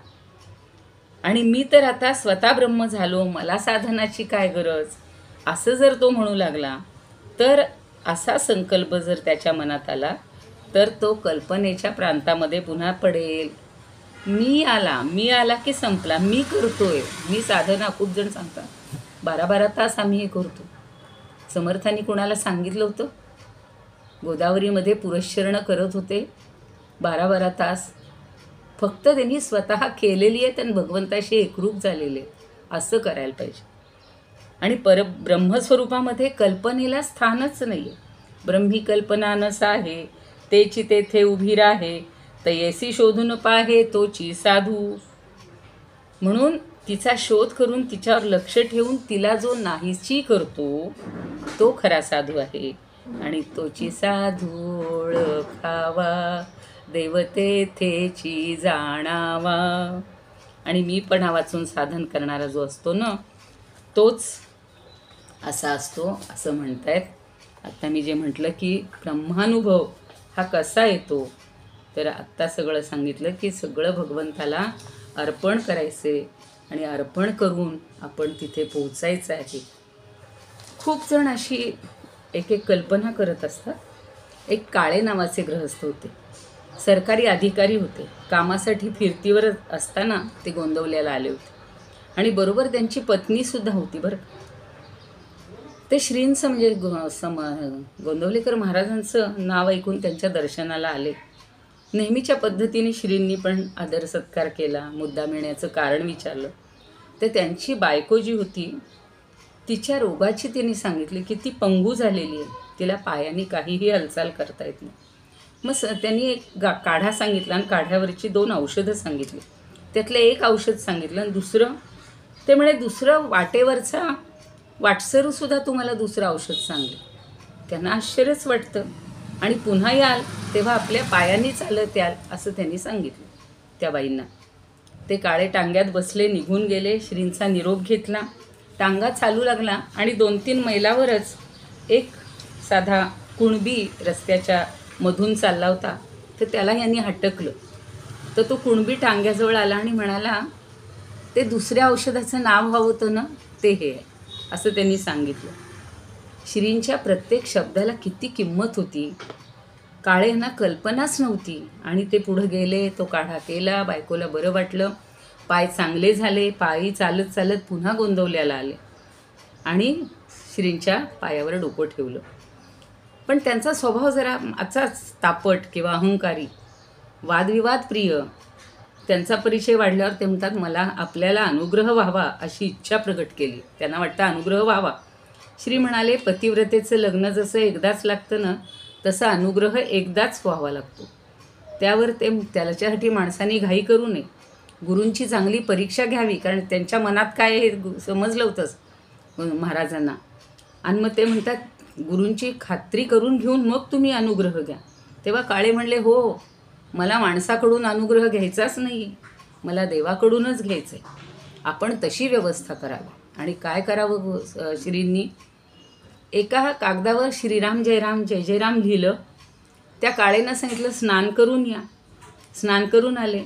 आणि मी तर आता स्वतः ब्रह्म झालो, मला साधनाची काय गरज, असं जर तो म्हणू लागला तर असा संकल्प जर त्याच्या मनात आला तर तो कल्पनेच्या प्रांतामध्ये पुन्हा पडेल. मी आला की संपला. मी करतोय, मी साधना. खूप जण सांगतात 12-12 तास आम्ही हे करतो. समर्थांनी कोणाला सांगितलं होतं? गोदावरीमध्ये पुरश्चरण करत होते 12-12 तास. फक्त त्यांनी स्वतः केलेली आहेत आणि भगवंताशी एकरूप झालेले. असं करायला पाहिजे. आणि ब्रह्मस्वरूपामध्ये कल्पनेला स्थानच नाही आहे. ब्रह्मी कल्पना नसाहे, तेची तेथे उभी राहे, तयेसी शोधून पाहे तोची साधू. म्हणून तिचा शोध करून तिच्यावर लक्ष ठेवून तिला जो नाहीशी करतो तो खरा साधू आहे. आणि तोची साधू ओळखावा देवतेथेची जाणावा. आणि मी पण वाचून साधन करणारा जो असतो ना तोच असा असतो असं म्हणतायत. आत्ता मी जे म्हटलं की ब्रह्मानुभव हा कसा येतो, तर आत्ता सगळं सांगितलं की सगळं भगवंताला अर्पण करायचे आणि अर्पण करून आपण तिथे पोचायचं आहे. खूप जण अशी एक कल्पना करत असतात. एक काळे नावाचे गृहस्थ होते, सरकारी अधिकारी होते. कामासाठी फिरतीवर असताना ते गोंदवल्याला आले होते आणि बरोबर त्यांची पत्नीसुद्धा होती बरं. ते श्रींचं म्हणजे गोंदवलेकर महाराजांचं नाव ऐकून त्यांच्या दर्शनाला आले. नेहमीच्या पद्धतीने श्रींनी पण आदर सत्कार केला, मुद्दाम येण्याचं कारण विचारलं. तर त्यांची बायको जी होती तिच्या रोगाची त्यांनी सांगितली की ती पंगू झालेली आहे, तिला पायाने काहीही हालचाल करता येत नाही. मग त्यांनी एक काढा सांगितला आणि काढ्यावरची 2 औषधं सांगितली. त्यातलं एक औषध सांगितलं आणि दुसरं ते म्हणे दुसरं वाटेवरचा वाटसरूसुद्धा तुम्हाला दुसरं औषध सांगेल. त्यांना आश्चर्यच वाटतं आणि पुन्हा याल तेव्हा आपल्या पायांनी चालत याल असं त्यांनी सांगितलं त्या बाईंना. ते काळे टांग्यात बसले, निघून गेले. श्रींचा निरोप घेतला, टांगा चालू लागला आणि 2-3 मैलावरच एक साधा कुणबी रस्त्याच्या मधून चालला होता. तर त्याला यांनी हटकलं. तर तो कुणबी टांग्याजवळ आला आणि म्हणाला, ते दुसऱ्या औषधाचं नाव हवं होतं ना, ते हे आहे असं त्यांनी सांगितलं. श्रींच्या प्रत्येक शब्दाला किती किंमत होती. काळेंना कल्पनाच नव्हती. आणि ते पुढं गेले, तो काढा केला, बायकोला बरं वाटलं, पाय चांगले झाले. पायी चालत चालत पुन्हा गोंदवल्याला आले आणि श्रींच्या पायावर डोकं ठेवलं. पण त्यांचा स्वभाव जरा असाच तापट किंवा अहंकारी, वादविवाद प्रिय. त्यांचा परिचय वाढल्यावर ते म्हणतात, मला आपल्याला अनुग्रह व्हावा अशी इच्छा प्रकट केली. त्यांना वाटतं अनुग्रह व्हावा. श्री म्हणाले, पतिव्रतेचं लग्न जसं एकदाच लागतं ना, तसा अनुग्रह एकदाच व्हावा लागतो. त्यावर त्याच्यासाठी माणसांनी घाई करू नये. गुरूंची चांगली परीक्षा घ्यावी, कारण त्यांच्या मनात काय हे समजलं होतंच महाराजांना. आणि मग ते म्हणतात, गुरूंची खात्री करून घेऊन मग तुम्ही अनुग्रह घ्या. तेव्हा काळे म्हणले, हो, मला माणसाकडून अनुग्रह घ्यायचाच नाही, मला देवाकडूनच घ्यायचं आहे. आपण तशी व्यवस्था करावी. आणि काय करावं श्रींनी, एका कागदावर श्रीराम जयराम जय जयराम लिहिलं. त्या काळेनं सांगितलं, स्नान करून या. स्नान करून आले.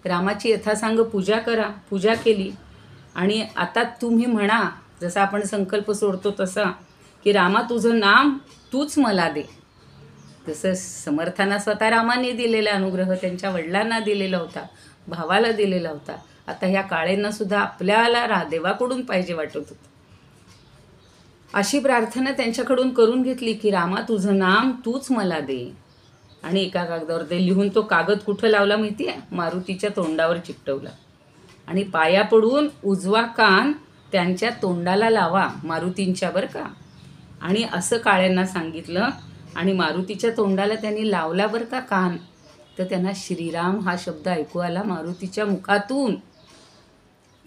रामाची यथासांग पूजा करा. पूजा केली. आणि आता तुम्ही म्हणा, जसा आपण संकल्प सोडतो तसा, की रामा तुझं नाम तूच मला दे. तसं समर्थांना स्वतः रामाने दिलेला अनुग्रह त्यांच्या वडिलांना दिलेला होता, भावाला दिलेला होता. आता ह्या काळेंना सुद्धा आपल्याला देवाकडून पाहिजे वाटत होतं. अशी प्रार्थना त्यांच्याकडून करून घेतली की रामा तुझं नाम तूच मला दे. आणि एका कागदावर ते लिहून तो कागद कुठं लावला माहिती आहे? मारुतीच्या तोंडावर चिकटवला. आणि पाया पडून उजवा कान त्यांच्या तोंडाला लावा, मारुतींच्या बरं का. आणि असं काळ्यांना सांगितलं. आणि मारुतीच्या तोंडाला त्यांनी लावला बरं का कान. तर त्यांना श्रीराम हा शब्द ऐकू आला मारुतीच्या मुखातून.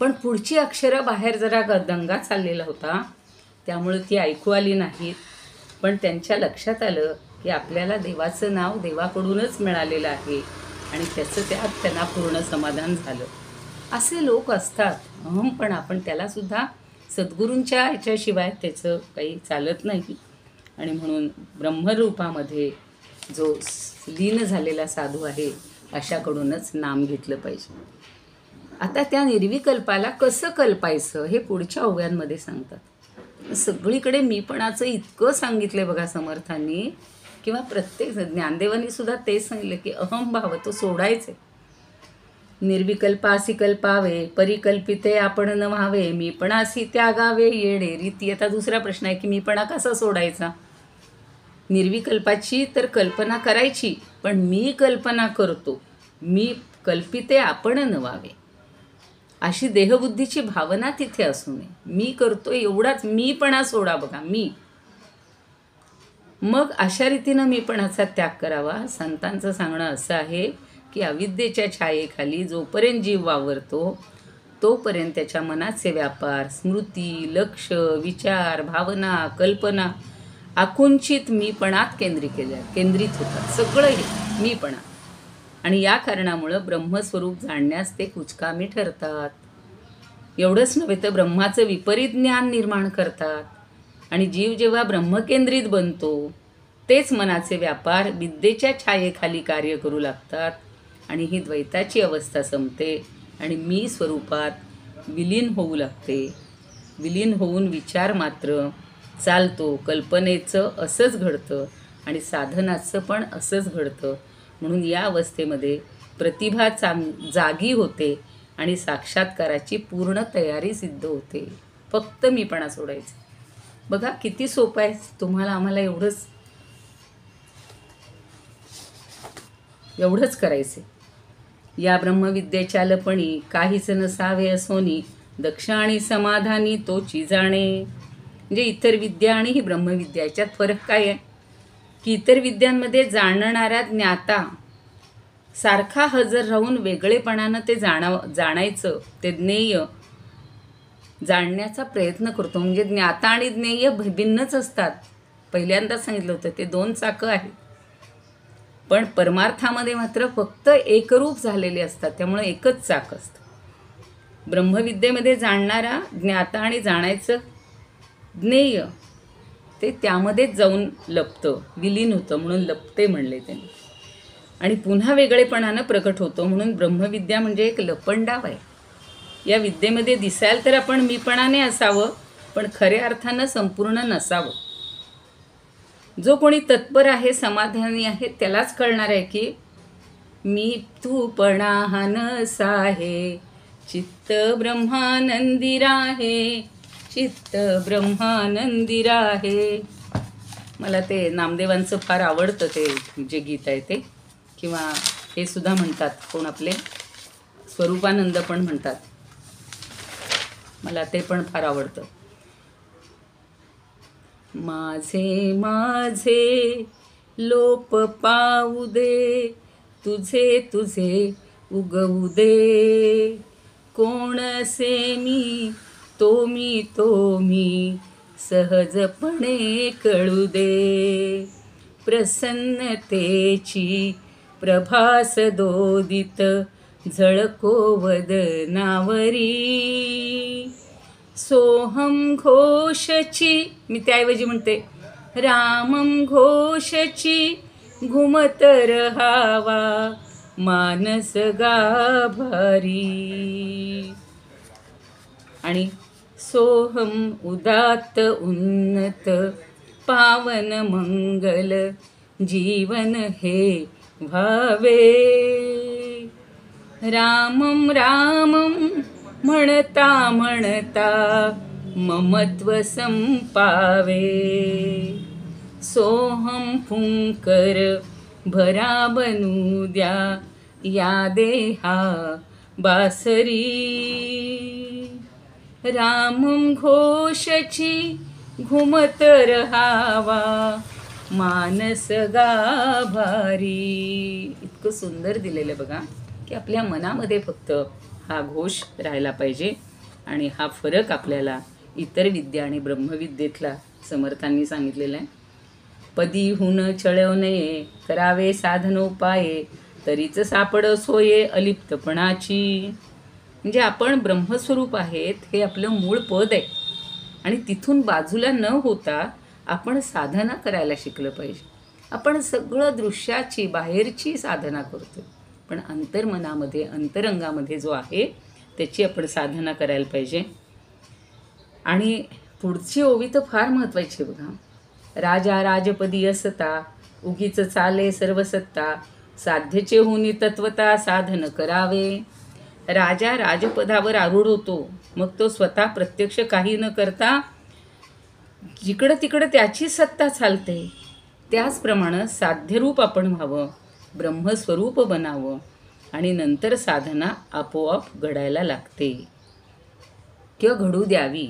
पण पुढची अक्षरं बाहेर जरा दंगा चाललेला होता, त्यामुळे ती ऐकू आली नाहीत. पण त्यांच्या लक्षात आलं की आपल्याला देवाचं नाव देवाकडूनच मिळालेलं आहे आणि त्याचं त्यात त्यांना पूर्ण समाधान झालं. असे लोक असतात अहमपणा, पण त्यालासुद्धा सद्गुरूंच्या ह्याच्याशिवाय त्याचं काही चालत नाही. आणि म्हणून ब्रह्मरूपामध्ये जो लीन झालेला साधू आहे अशाकडूनच नाम घेतलं पाहिजे. आता त्या निर्विकल्पाला कसं कल्पायचं हे पुढच्या ओव्यांमध्ये सांगतात. सगळीकडे मीपणाचं इतकं सांगितलं बघा समर्थांनी, किंवा प्रत्येक ज्ञानदेवांनी सुद्धा तेच सांगितलं की अहंभाव तो सोडायचे. निर्विकल्पासी कल्पावे, परिकल्पिते आपण न व्हावे, मीपणासी त्यागावे येडे रीती. आता दुसरा प्रश्न आहे की मीपणा कसा सोडायचा. निर्विकल्पाची तर कल्पना करायची, पण मी कल्पना करतो, मी कल्पिते आपण न व्हावे, अशी देहबुद्धीची भावना तिथे असू नये. मी करतो एवढाच मीपणा सोडा बघा, मी. मग अशा रीतीनं मीपणाचा त्याग करावा. संतांचं सांगणं असं आहे की अविद्येच्या छायेखाली जोपर्यंत जीव वावरतो तोपर्यंत त्याच्या मनाचे व्यापार, स्मृती, लक्ष, विचार, भावना, कल्पना आकुंचित मीपणात केंद्रित होतात. सगळं हे मीपणा. आणि या कारणामुळं ब्रह्मस्वरूप जाणण्यास ते कुचकामी ठरतात. एवढंच नव्हे तर ब्रह्माचं विपरीत ज्ञान निर्माण करतात. आणि जीव जेव्हा ब्रह्मकेंद्रित बनतो तेच मनाचे व्यापार विद्येच्या छायेखाली कार्य करू लागतात आणि ही द्वैताची अवस्था संपते आणि मी स्वरूपात विलीन होऊ लागते. विलीन होऊन विचार मात्र चालतो. कल्पनेचं असंच घडतं आणि साधनाचं पण असंच घडतं. म्हणून या अवस्थेमध्ये प्रतिभा जागी होते आणि साक्षात्काराची पूर्ण तयारी सिद्ध होते. फक्त मीपणा सोडायचं. बघा किती सोपं आहे. तुम्हाला आम्हाला एवढंच करायचे. या ब्रह्मविद्येच्या लपणी काहीच नसावे असोनी, दक्ष आणि समाधानी तोची जाणे. म्हणजे इतर विद्या आणि ही ब्रह्मविद्या याच्यात फरक काय आहे की इतर विद्यांमध्ये जाणणारा ज्ञाता सारखा हजर राहून वेगळेपणानं ते जाणायचं, ते ज्ञेय जाणण्याचा प्रयत्न करतो. म्हणजे ज्ञाता आणि ज्ञेय भिन्नच असतात. पहिल्यांदाच सांगितलं होतं ते 2 चाकं आहेत. पण परमार्थामध्ये मात्र फक्त एकरूप झालेले असतात. त्यामुळे एकच चाक असतं. ब्रह्मविद्येमध्ये जाणणारा ज्ञाता आणि जाणायचं ज्ञेय ते त्यामध्येच जाऊन लपतं, विलीन होतं. म्हणून लपते म्हणले त्यांनी. आणि पुन्हा वेगळेपणानं प्रकट होतो. म्हणून ब्रह्मविद्या म्हणजे एक लपंडाव आहे. या विद्येमध्ये दिसायला तर आपण मीपणाने असावं, पण खऱ्या अर्थानं संपूर्ण नसावं. जो कोणी तत्पर आहे, समाधानी आहे, त्यालाच कळणार आहे की मी तूपणा हा नसा आहे, चित्त ब्रह्मानंदी राहे, चित्त ब्रह्मानंदी राहे. मला ते नामदेवांचं फार आवडतं ते जे गीत आहे ते. किंवा हे सुद्धा म्हणतात कोण आपले स्वरूपानंद पण म्हणतात. मला ते पण फार आवडतं. माझे माझे लोप पाऊ दे, तुझे तुझे उगवू दे, कोणसे मी तो मी सहजपणे कळू दे, प्रसन्नतेची प्रभास दोदित झळको वदनावरी, सोहम घोषची, मी त्याऐवजी म्हणते रामम घोषची घुमत रहावा मानस गाभारी. आणि सोहम उदात्त उन्नत पावन मंगल जीवन हे भावे, रामम रामम म्हणता म्हणता ममत्व संपावे, सोहम फुंकर भरा बनू द्या या देहा बासरी, रामम घोषची घुमत रहावा मानस गाभारी. इतकं सुंदर दिलेलं बघा की आपल्या मनामध्ये फक्त हा घोष राहायला पाहिजे. आणि हा फरक आपल्याला इतर विद्या आणि ब्रह्मविद्येतला समर्थांनी सांगितलेला आहे. पदीहून छळव नये, करावे साधनोपाये, तरीच सापड सोये अलिप्तपणाची. म्हणजे आपण ब्रह्मस्वरूप आहेत हे आपलं मूळ पद आहे. आणि तिथून बाजूला न होता आपण साधना करायला शिकलं पाहिजे. आपण सगळं दृश्याची बाहेरची साधना करतो, पण अंतर्मनामध्ये अंतरंगामध्ये जो आहे त्याची आपण साधना करायला पाहिजे. आणि पुढची ओवी तर फार महत्त्वाची आहे बघा. राजा राजपदी असता, उगीच चाले सर्व सत्ता, साध्यचे होनी तत्वता साधन करावे. राजा राजपदावर आरूढ होतो, मग तो स्वतः प्रत्यक्ष काही न करता जिकडं तिकडं त्याची सत्ता चालते. त्याचप्रमाणे साध्यरूप आपण व्हावं, ब्रह्मस्वरूप बनावं आणि नंतर साधना आपोआप घडायला लागते किंवा घडू द्यावी.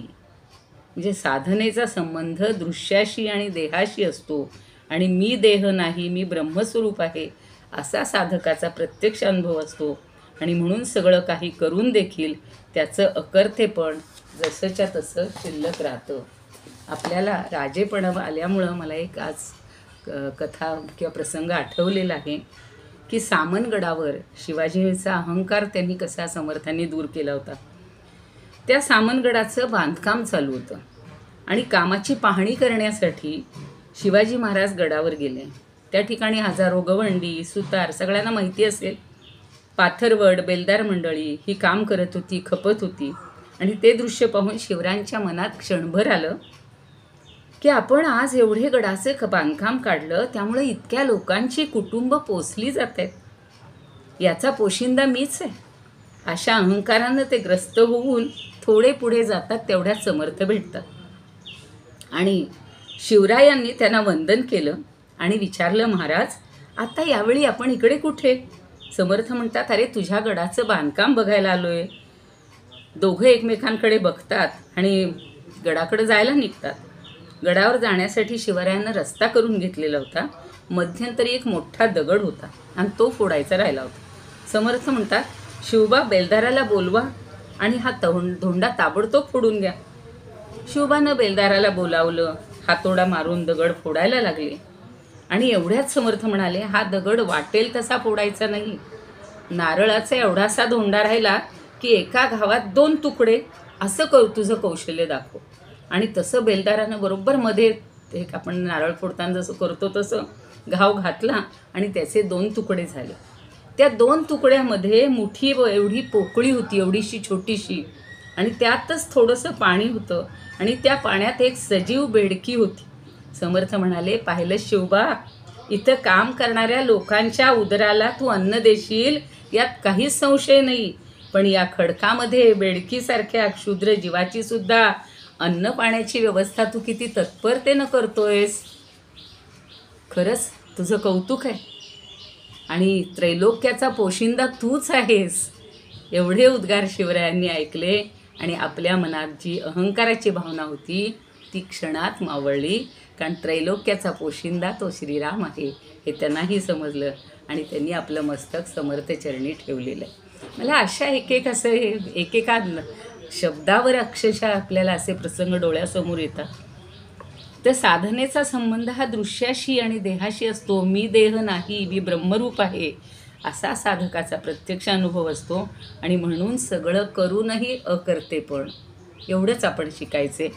म्हणजे साधनेचा संबंध दृश्याशी आणि देहाशी असतो. आणि मी देह नाही, मी ब्रह्मस्वरूप आहे असा साधकाचा प्रत्यक्ष अनुभव असतो. आणि म्हणून सगळं काही करून देखील त्याचं अकर्तेपण जसंच्या तसं शिल्लक राहतं. आपल्याला राजेपण आल्यामुळं मला एक आज कथा किंवा प्रसंग आठवलेला आहे की सामनगडावर शिवाजीचा अहंकार त्यांनी कसा समर्थांनी दूर केला होता. त्या सामनगडाचं बांधकाम चालू होतं आणि कामाची पाहणी करण्यासाठी शिवाजी महाराज गडावर गेले. त्या ठिकाणी हजारो गवंडी सुतार सगळ्यांना माहिती असेल, पाथरवड बेलदार मंडळी ही काम करत होती, खपत होती. आणि ते दृश्य पाहून शिवरायांच्या मनात क्षणभर आलं की आपण आज एवढे गडाचे बांधकाम काढलं, त्यामुळे इतक्या लोकांची कुटुंब पोसली जात आहेत, याचा पोशिंदा मीच आहे. अशा अहंकारानं ते ग्रस्त होऊन थोडे पुढे जातात, तेवढ्यात समर्थ भेटतात. आणि शिवरायांनी त्यांना वंदन केलं आणि विचारलं, महाराज आता यावेळी आपण इकडे कुठे? समर्थ म्हणतात, अरे तुझ्या गडाचं बांधकाम बघायला आलोय. दोघं एकमेकांकडे बघतात आणि गडाकडे जायला निघतात. गडावर जाण्यासाठी शिवरायांना रस्ता करून घेतलेला होता. मध्यंतरी एक मोठा दगड होता आणि तो फोडायचा राहिला होता. समर्थ म्हणतात, शिवबा बेलदाराला बोलवा आणि हा धोंडा ताबडतोब फोडून घ्या. शिवबानं बेलदाराला बोलावलं, हातोडा मारून दगड फोडायला लागले. आणि एवढ्याच समर्थ म्हणाले, हा दगड वाटेल तसा फोडायचा नाही. नारळाचा एवढासा धोंडा राहिला की एका घावात 2 तुकडे, असं तुझं कौशल्य दाखव. आणि तसं बेलदारानं बरोबर मध्ये एक आपण नारळ फोडताना जसं करतो तसं घाव घातला आणि त्याचे 2 तुकडे झाले. त्या 2 तुकड्यामध्ये मुठी एवढी पोकळी होती, एवढीशी छोटीशी, आणि त्यातच थोडंसं पाणी होतं आणि त्या पाण्यात एक सजीव बेडकी होती. समर्थ म्हणाले, पाहिलं शिवबा, इथं काम करणाऱ्या लोकांच्या उदराला तू अन्न देशील यात काहीच संशय नाही, पण या खडकामध्ये बेडकीसारख्या क्षुद्र जीवाची सुद्धा अन्न पाण्याची व्यवस्था तू किती तत्परतेनं करतोयस. खरंच तुझं कौतुक आहे आणि त्रैलोक्याचा पोशिंदा तूच आहेस. एवढे उद्गार शिवरायांनी ऐकले आणि आपल्या मनात जी अहंकाराची भावना होती ती क्षणात मावळली. कारण त्रैलोक्याचा पोशिंदा तो श्रीराम आहे हे त्यांनाही समजलं आणि त्यांनी आपलं मस्तक समर्थचरणी ठेवलेलं आहे. मला अशा एकेका शब्दावर अक्षरशः आपल्याला असे प्रसंग डोळ्यासमोर येतात. तर साधनेचा संबंध हा दृश्याशी आणि देहाशी असतो. मी देह नाही, मी ब्रह्मरूप आहे, असा साधकाचा प्रत्यक्ष अनुभव असतो. आणि म्हणून सगळं करूनही अकर्तेपण, एवढंच आपण शिकायचे,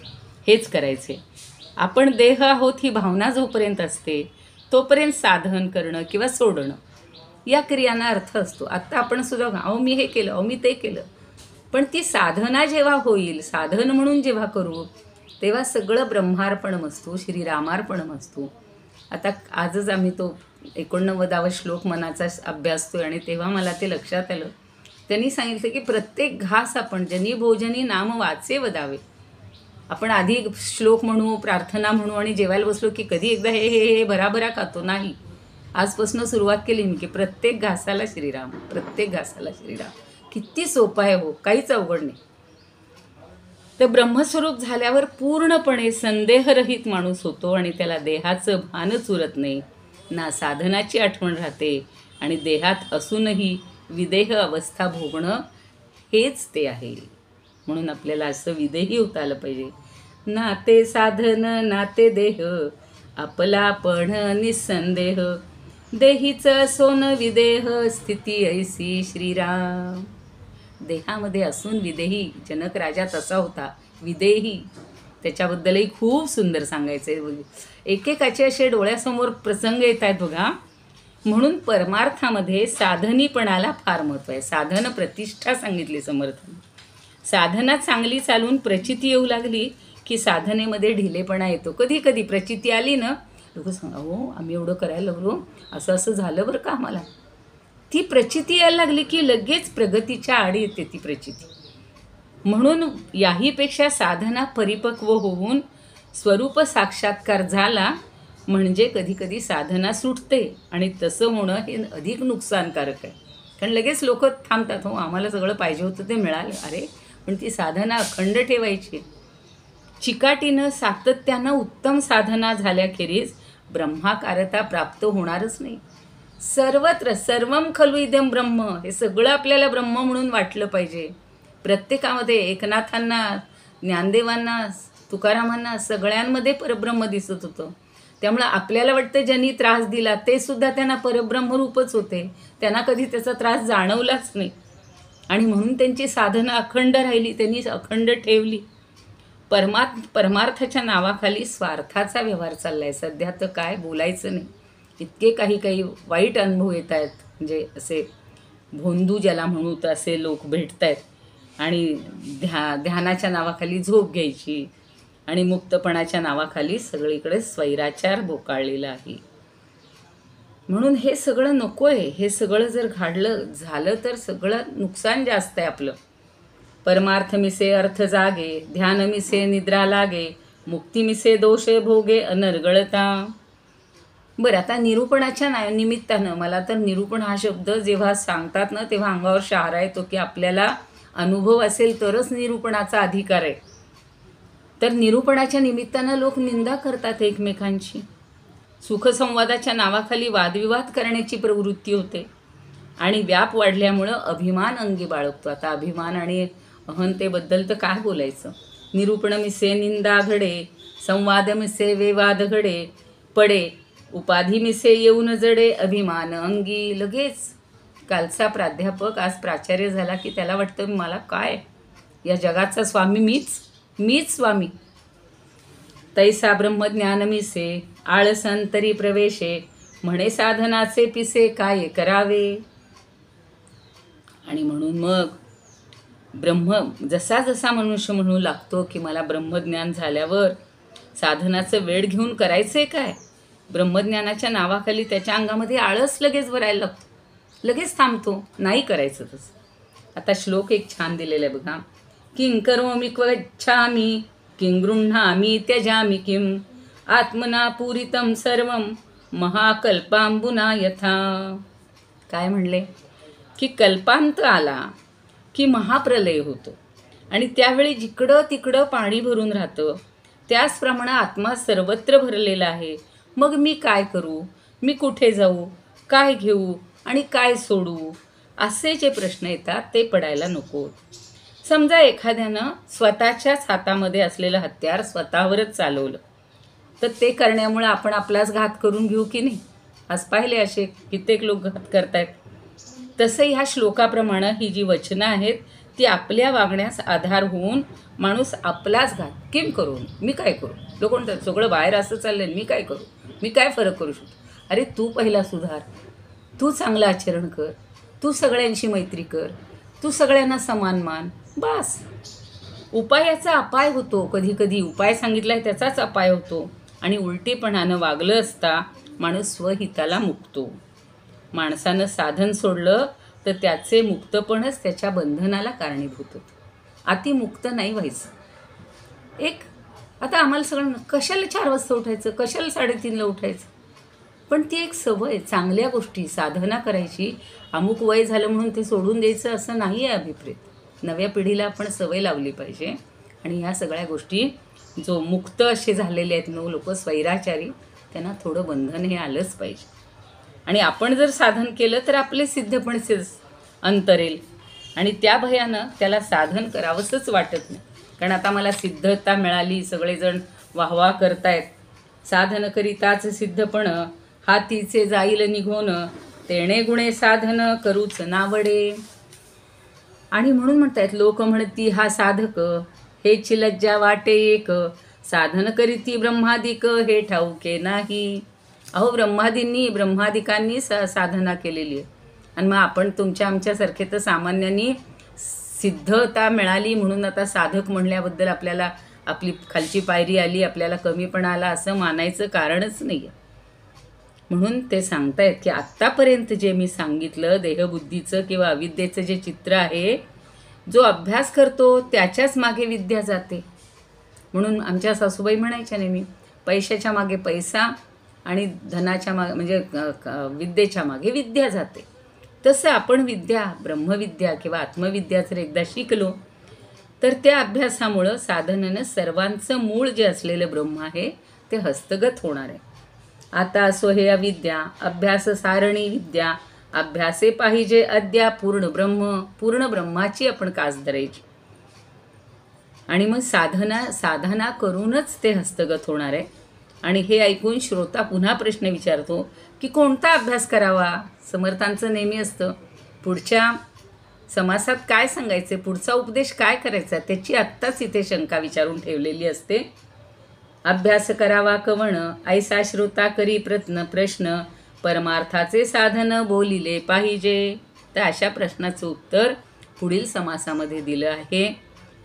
हेच करायचे. आपण देह आहोत ही भावना जोपर्यंत असते तोपर्यंत साधन करणं किंवा सोडणं या क्रियांना अर्थ असतो. आत्ता आपण सुद्धा अहो मी हे केलं, अहो मी ते केलं, पण ती साधना जेव्हा होईल, साधन म्हणून जेव्हा करू, तेव्हा सगळं ब्रह्मार्पण असतो, श्रीरामार्पण असतो. आता आजच आम्ही तो 89वा श्लोक मनाचा अभ्यासतोय आणि तेव्हा मला ते लक्षात आलं. त्यांनी सांगितलं की प्रत्येक घास आपण जनी भोजनी नाम वाचे वदावे. आपण आधी श्लोक म्हणू, प्रार्थना म्हणू आणि जेवायला बसलो की कधी एकदा हे हे हे भराभरा खातो. नाही, आजपासून सुरुवात केली मी की प्रत्येक घासाला श्रीराम, प्रत्येक घासाला श्रीराम. किती सोपं आहे हो, काहीच अवघड नाही. तर ब्रह्मस्वरूप झाल्यावर पूर्णपणे संदेहरहित माणूस होतो आणि त्याला देहाचं भानच उरत नाही, ना साधनाची आठवण राहते आणि देहात असूनही विदेह अवस्था भोगणं हेच ते आहे. म्हणून आपल्याला असं विदेही होता आलं पाहिजे. नाते साधन नाते देह, आपला पण निसंदेह, देहीचं सोन विदेह, स्थिती ऐसी श्रीराम. देहामध्ये असून विदेही, जनक राजा तसा होता, विदेही. त्याच्याबद्दलही खूप सुंदर सांगायचं आहे. एकेकाचे असे डोळ्यासमोर प्रसंग येत आहेत बघा. म्हणून परमार्थामध्ये साधनीपणाला फार महत्त्व आहे. साधन प्रतिष्ठा सांगितली समर्थांनी. साधना चांगली चालून प्रचिती येऊ लागली की साधनेमध्ये ढिलेपणा येतो. कधी कधी प्रचिती आली ना, लोक सांगा हो आम्ही एवढं करायला लागलो, असं असं झालं बरं का आम्हाला. ती प्रचिती यायला लागली की लगेच प्रगतीच्या आडी येते ती प्रचिती. म्हणून याहीपेक्षा साधना परिपक्व होऊन स्वरूप साक्षात्कार झाला म्हणजे कधीकधी साधना सुटते आणि तसं होणं हे अधिक नुकसानकारक आहे. कारण लगेच लोक थांबतात, हो आम्हाला सगळं पाहिजे होतं ते मिळालं, अरे पण ती साधना अखंड ठेवायची. चिकाटीनं सातत्यानं उत्तम साधना झाल्याखेरीज ब्रह्माकारता प्राप्त होणारच नाही. सर्वत्र सर्वम खलु इदं ब्रह्म, हे सगळं आपल्याला ब्रह्म म्हणून वाटलं पाहिजे. प्रत्येकामध्ये एकनाथांना, ज्ञानदेवांना, तुकारामांना सगळ्यांमध्ये परब्रह्म दिसत होतं. त्यामुळं आपल्याला वाटतं ज्यांनी त्रास दिला ते सुद्धा त्यांना परब्रह्मरूपच होते. त्यांना कधी त्याचा त्रास जाणवलाच नाही आणि म्हणून त्यांची साधना अखंड राहिली, त्यांनी अखंड ठेवली. परमार्थाच्या नावाखाली स्वार्थाचा व्यवहार चालला आहे सध्या. तर काय बोलायचं नाही. इतके काही वाईट अनुभव येत आहेत. म्हणजे असे भोंदू ज्याला म्हणू तर असे लोक भेटत आहेत आणि ध्यानाच्या नावाखाली झोप घ्यायची आणि मुक्तपणाच्या नावाखाली सगळीकडे स्वैराचार बोकाळलेला आहे. म्हणून हे सगळं नको आहे. हे सगळं जर झालं तर सगळं नुकसान जास्त आहे आपलं. परमार्थ मिसे अर्थ जागे, ध्यान मिसे निद्रा लागे, मुक्ती मिसे दोष भोगे अनर्गळता. बरं, आता निरूपणाच्या निमित्तानं मला तर निरूपण हा शब्द जेव्हा सांगतात ना तेव्हा अंगावर शहारा येतो की आपल्याला अनुभव असेल तरच निरूपणाचा अधिकार आहे. तर निरूपणाच्या निमित्तानं लोक निंदा करतात एकमेकांची. सुखसंवादाच्या नावाखाली वादविवाद करण्याची प्रवृत्ती होते आणि व्याप वाढल्यामुळं अभिमान अंगी बाळगतो. आता अभिमान आणि अहंतेबद्दल तर काय बोलायचं. निरूपण मिसे निंदा घडे, संवाद मिसे विवाद घडे, पडे उपाधी मिसे येऊन जडे, अभिमान अंगी. लगेच कालचा प्राध्यापक आज प्राचार्य झाला की त्याला वाटतं मला काय, या जगाचा स्वामी मीच स्वामी. तैसा ब्रह्मज्ञान मिसे, आळसंतरी प्रवेशे, म्हणे साधनाचे पिसे काय करावे. आणि म्हणून मग जसा मनुष्य म्हणू लागतो की मला ब्रह्मज्ञान झाल्यावर साधनाचं वेळ घेऊन करायचं आहे काय, ब्रह्मज्ञानाच्या नावाखाली त्याच्या अंगामध्ये आळस लगेच भरायला लागतो, लगेच थांबतो, नाही करायचं तसं. आता श्लोक एक छान दिलेला आहे बघा. किं करोमि क्वच्छामि, किं गृह्णामि त्यजामि, किं आत्मना पूरितं सर्वं महाकल्पांबुना यथा. काय म्हणले की कल्पांत आला की महाप्रलय होतो आणि त्यावेळी जिकडं तिकडं पाणी भरून राहतं. त्याचप्रमाणे आत्मा सर्वत्र भरलेला आहे. मग मी काय करू, मी कुठे जाऊ, काय घेऊ आणि काय सोडू, असे जे प्रश्न येतात ते पडायला नको. समजा एखाद्यानं स्वतःच्याच हातामध्ये असलेलं हत्यार स्वतःवरच चालवलं तर ते करण्यामुळे आपण आपलाच घात करून घेऊ की नाही. आज पाहिले असे कित्येक लोक घात करतायत. तसं ह्या श्लोकाप्रमाणे ही जी वचनं आहेत ती आपल्या वागण्यास आधार होऊन माणूस आपलाच घात किम करून मी काय करू. लोक म्हणतात सगळं बाहेर असं चाललं, मी काय करू, मी काय फरक करू शकतो. अरे तू पहिला सुधार, तू चांगलं आचरण कर, तू सगळ्यांशी मैत्री कर, तू सगळ्यांना समान मान, बस. उपायाचा अपाय होतो. कधी उपाय सांगितला आहे त्याचाच अपाय होतो आणि उलटीपणानं वागलं असता माणूस स्वहिताला मुकतो. माणसानं साधन सोडलं तर त्याचे मुक्तपणच त्याच्या बंधनाला कारणीभूत होतं. अतिमुक्त नाही व्हायचं. आता आम्हाला सगळ्यांना कशाला 4 वाजता उठायचं, कशाला 3:30ला उठायचं, पण ती एक सवय, चांगल्या गोष्टी साधना करायची. अमुक वय झालं म्हणून ते सोडून द्यायचं असं नाही आहे अभिप्रेत. नव्या पिढीला आपण सवय लावली पाहिजे आणि ह्या सगळ्या गोष्टी जो मुक्त असे झालेले आहेत लोक स्वैराचारी, त्यांना थोडं बंधन हे आलंच पाहिजे. आणि आपण जर साधन केलं तर आपले सिद्धपणचे अंतरेल आणि त्या भयानं त्याला साधन करावंसंच वाटत नाही. कारण आता मला सिद्धता मिळाली, सगळेजण वाहवा करतायत. साधन करिताच सिद्धपण, हातीचे जाईल निघून, तेणे गुणे साधन करूच नावडे. आणि म्हणून म्हणतायत लोक म्हणती हा साधक, हेची लज्जा वाटे एक, साधन करीती ब्रह्मादिक हे ठाऊके नाही. अहो ब्रह्मादिकांनी साधना केलेली आहे आणि मग आपण आमच्यासारखे तर सामान्यांनी सिद्धता मिळाली म्हणून आता साधक म्हणल्याबद्दल आपल्याला आपली खालची पायरी आली, आपल्याला कमीपणा आला असं मानायचं कारणच नाही आहे. म्हणून ते सांगतायत की आत्तापर्यंत जे मी सांगितलं देहबुद्धीचं किंवा अविद्येचं जे चित्र आहे, जो अभ्यास करतो त्याच्याच मागे विद्या जाते. म्हणून आमच्या सासूबाई म्हणायच्या नेहमी, पैशाच्या मागे पैसा आणि धनाच्या मागे म्हणजे विद्येच्या मागे विद्या जाते. तसं आपण ब्रह्मविद्या किंवा आत्मविद्या जर एकदा शिकलो तर त्या अभ्यासामुळं साधनेनं सर्वांचं मूळ जे असलेलं ब्रह्म आहे ते हस्तगत होणार आहे. आता असो हे अविद्या अभ्यास सारणी विद्या अभ्यासे पाहिजे अद्या पूर्ण ब्रह्माची आपण कास धरायची. आणि मग साधना करूनच ते हस्तगत होणार आहे. आणि हे ऐकून श्रोता पुन्हा प्रश्न विचारतो की कोणता अभ्यास करावा. समर्थांचं नेहमी असतं पुढच्या समासात काय सांगायचे, पुढचा उपदेश काय करायचा, त्याची आत्ताच इथे शंका विचारून ठेवलेली असते. अभ्यास करावा कवण ऐसा श्रोता करी प्रश्न परमार्थाचे साधन बोलिले पाहिजे. तर अशा प्रश्नाचं उत्तर पुढील समासामध्ये दिलं आहे.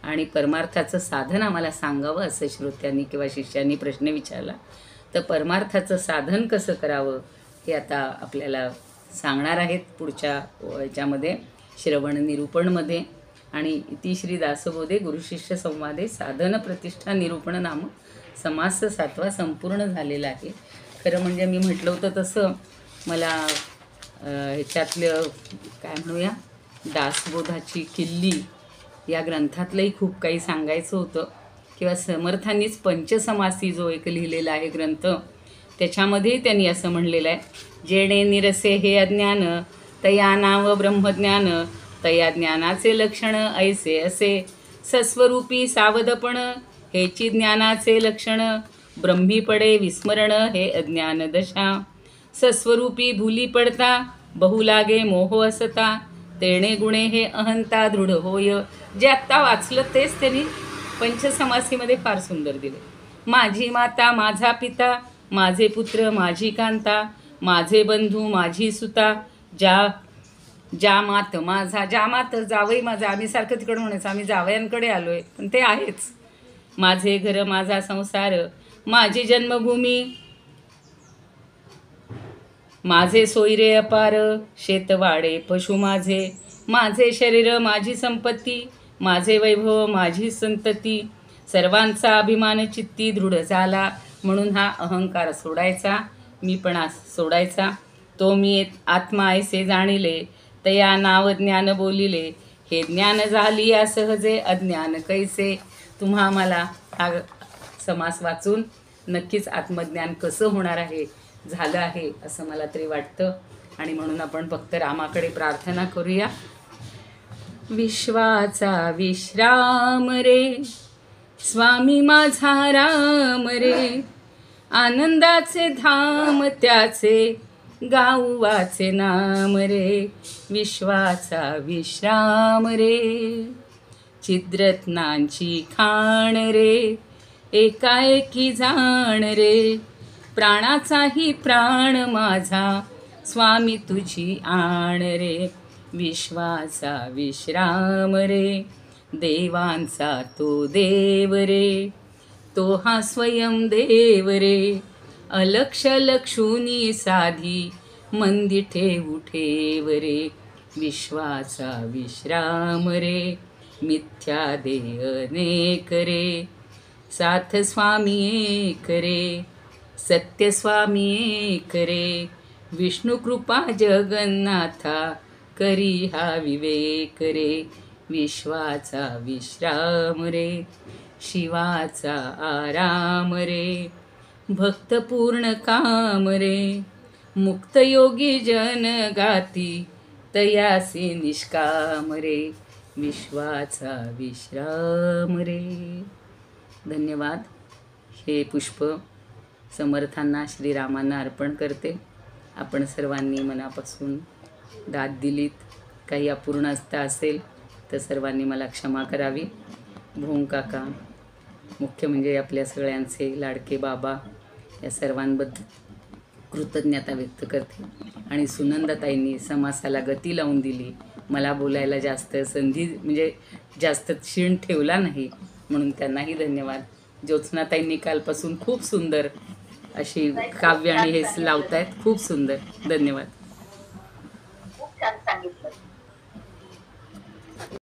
आणि परमार्थाचं साधन आम्हाला सांगावं असं श्रोत्यांनी किंवा शिष्यांनी प्रश्न विचारला. तर परमार्थाचं साधन कसं करावं हे आता आपल्याला सांगणार आहेत पुढच्या याच्यामध्ये श्रवण निरूपणमध्ये. आणि इति श्री दासबोधे गुरुशिष्य संवादे साधन प्रतिष्ठा निरूपण नाम समास 7वा संपूर्ण झालेला आहे. खरं म्हणजे मी म्हटलं होतं तसं मला ह्याच्यातलं काय म्हणूया दासबोधाची किल्ली या ग्रंथातलंही खूप काही सांगायचं होतं. किंवा समर्थांनीच पंचसमासी जो एक लिहिलेला आहे ग्रंथ त्याच्यामध्ये त्यांनी असं म्हणलेलं आहे, जेणे निरसे हे अज्ञान तया नाव ब्रह्मज्ञान तया ज्ञानाचे लक्षण ऐसे असे सस्वरूपी सावधपण हेची ज्ञानाचे लक्षण ब्रह्मी पडे विस्मरण हे अज्ञान दशा सस्वरूपी भूली पडता बहु लागे मोह असता तेणे गुणे हे अहंता दृढ होय. जे आत्ता वाचलं तेच त्यांनी पंचसमासीमध्ये फार सुंदर दिले. माझी माता माझा पिता माझे पुत्र माझी कांता माझे बंधू माझी सुता ज्या मात माझा ज्या मात जावई माझा. आम्ही सारखं तिकडं म्हणायचं आम्ही जावयांकडे आलो आहे पण ते आहेच. माझे घर माझा संसार माझी जन्मभूमी माझे सोयरे अपार शेतवाडे पशु माझे शरीर माझी संपत्ती माझे वैभव माझी संतती सर्वांचा अभिमान चित्ती दृढ झाला. म्हणून हा अहंकार सोडायचा, मीपणा सोडायचा. तो मी आत्मा ऐसे जाणिले तया नाव ज्ञान बोलिले हे ज्ञान झाली या सहजे अज्ञान कैसे. तुम्हा मला हा समास वाचून नक्कीच आत्मज्ञान कसं होणार आहे झालं आहे असं मला तरी वाटतं. आणि म्हणून आपण फक्त रामाकडे प्रार्थना करूया. विश्वाचा विश्राम रे स्वामी माझा राम रे आनंदाचे धाम त्याचे गाऊ वाचे नाम रे. विश्वाचा विश्राम रे छिद्रत्नांची खाण रे एकाएकी जाण रे प्राणाचाही प्राण माझा स्वामी तुझी आण रे. विश्वाचा विश्राम रे देवांचा तो देव रे तो हा स्वयं देव रे अलक्ष लक्षुनी साधी मंदी ठेवू ठेव रे. विश्वाचा विश्राम रे मिथ्या देह अनेक रे साथ स्वामी एक रे सत्य स्वामी एक रे. विष्णू कृपा जगन्नाथा करी हा विवेक रे. विश्वाचा विश्राम रे शिवाचा आराम रे भक्त पूर्ण काम रे मुक्तयोगी जन गाती तयासी निष्काम रे. विश्वाचा विश्राम रे. धन्यवाद. हे पुष्प समर्थांना श्रीरामांना अर्पण करते. आपण सर्वांनी मनापासून दाद दिलीत. काही अपूर्णता असेल तर सर्वांनी मला क्षमा करावी. भोंग काका मुख्य म्हणजे आपल्या सगळ्यांचे लाडके बाबा या सर्वांबद्दल कृतज्ञता व्यक्त करते. आणि सुनंदाताईंनी समासाला गती लावून दिली. मला बोलायला जास्त संधी म्हणजे जास्त क्षीण ठेवला नाही म्हणून त्यांनाही धन्यवाद. ज्योत्स्नाताईंनी कालपासून खूप सुंदर अशी काव्य आणि हे लावतायत. खूप सुंदर. धन्यवाद. खूप छान सांगितलं.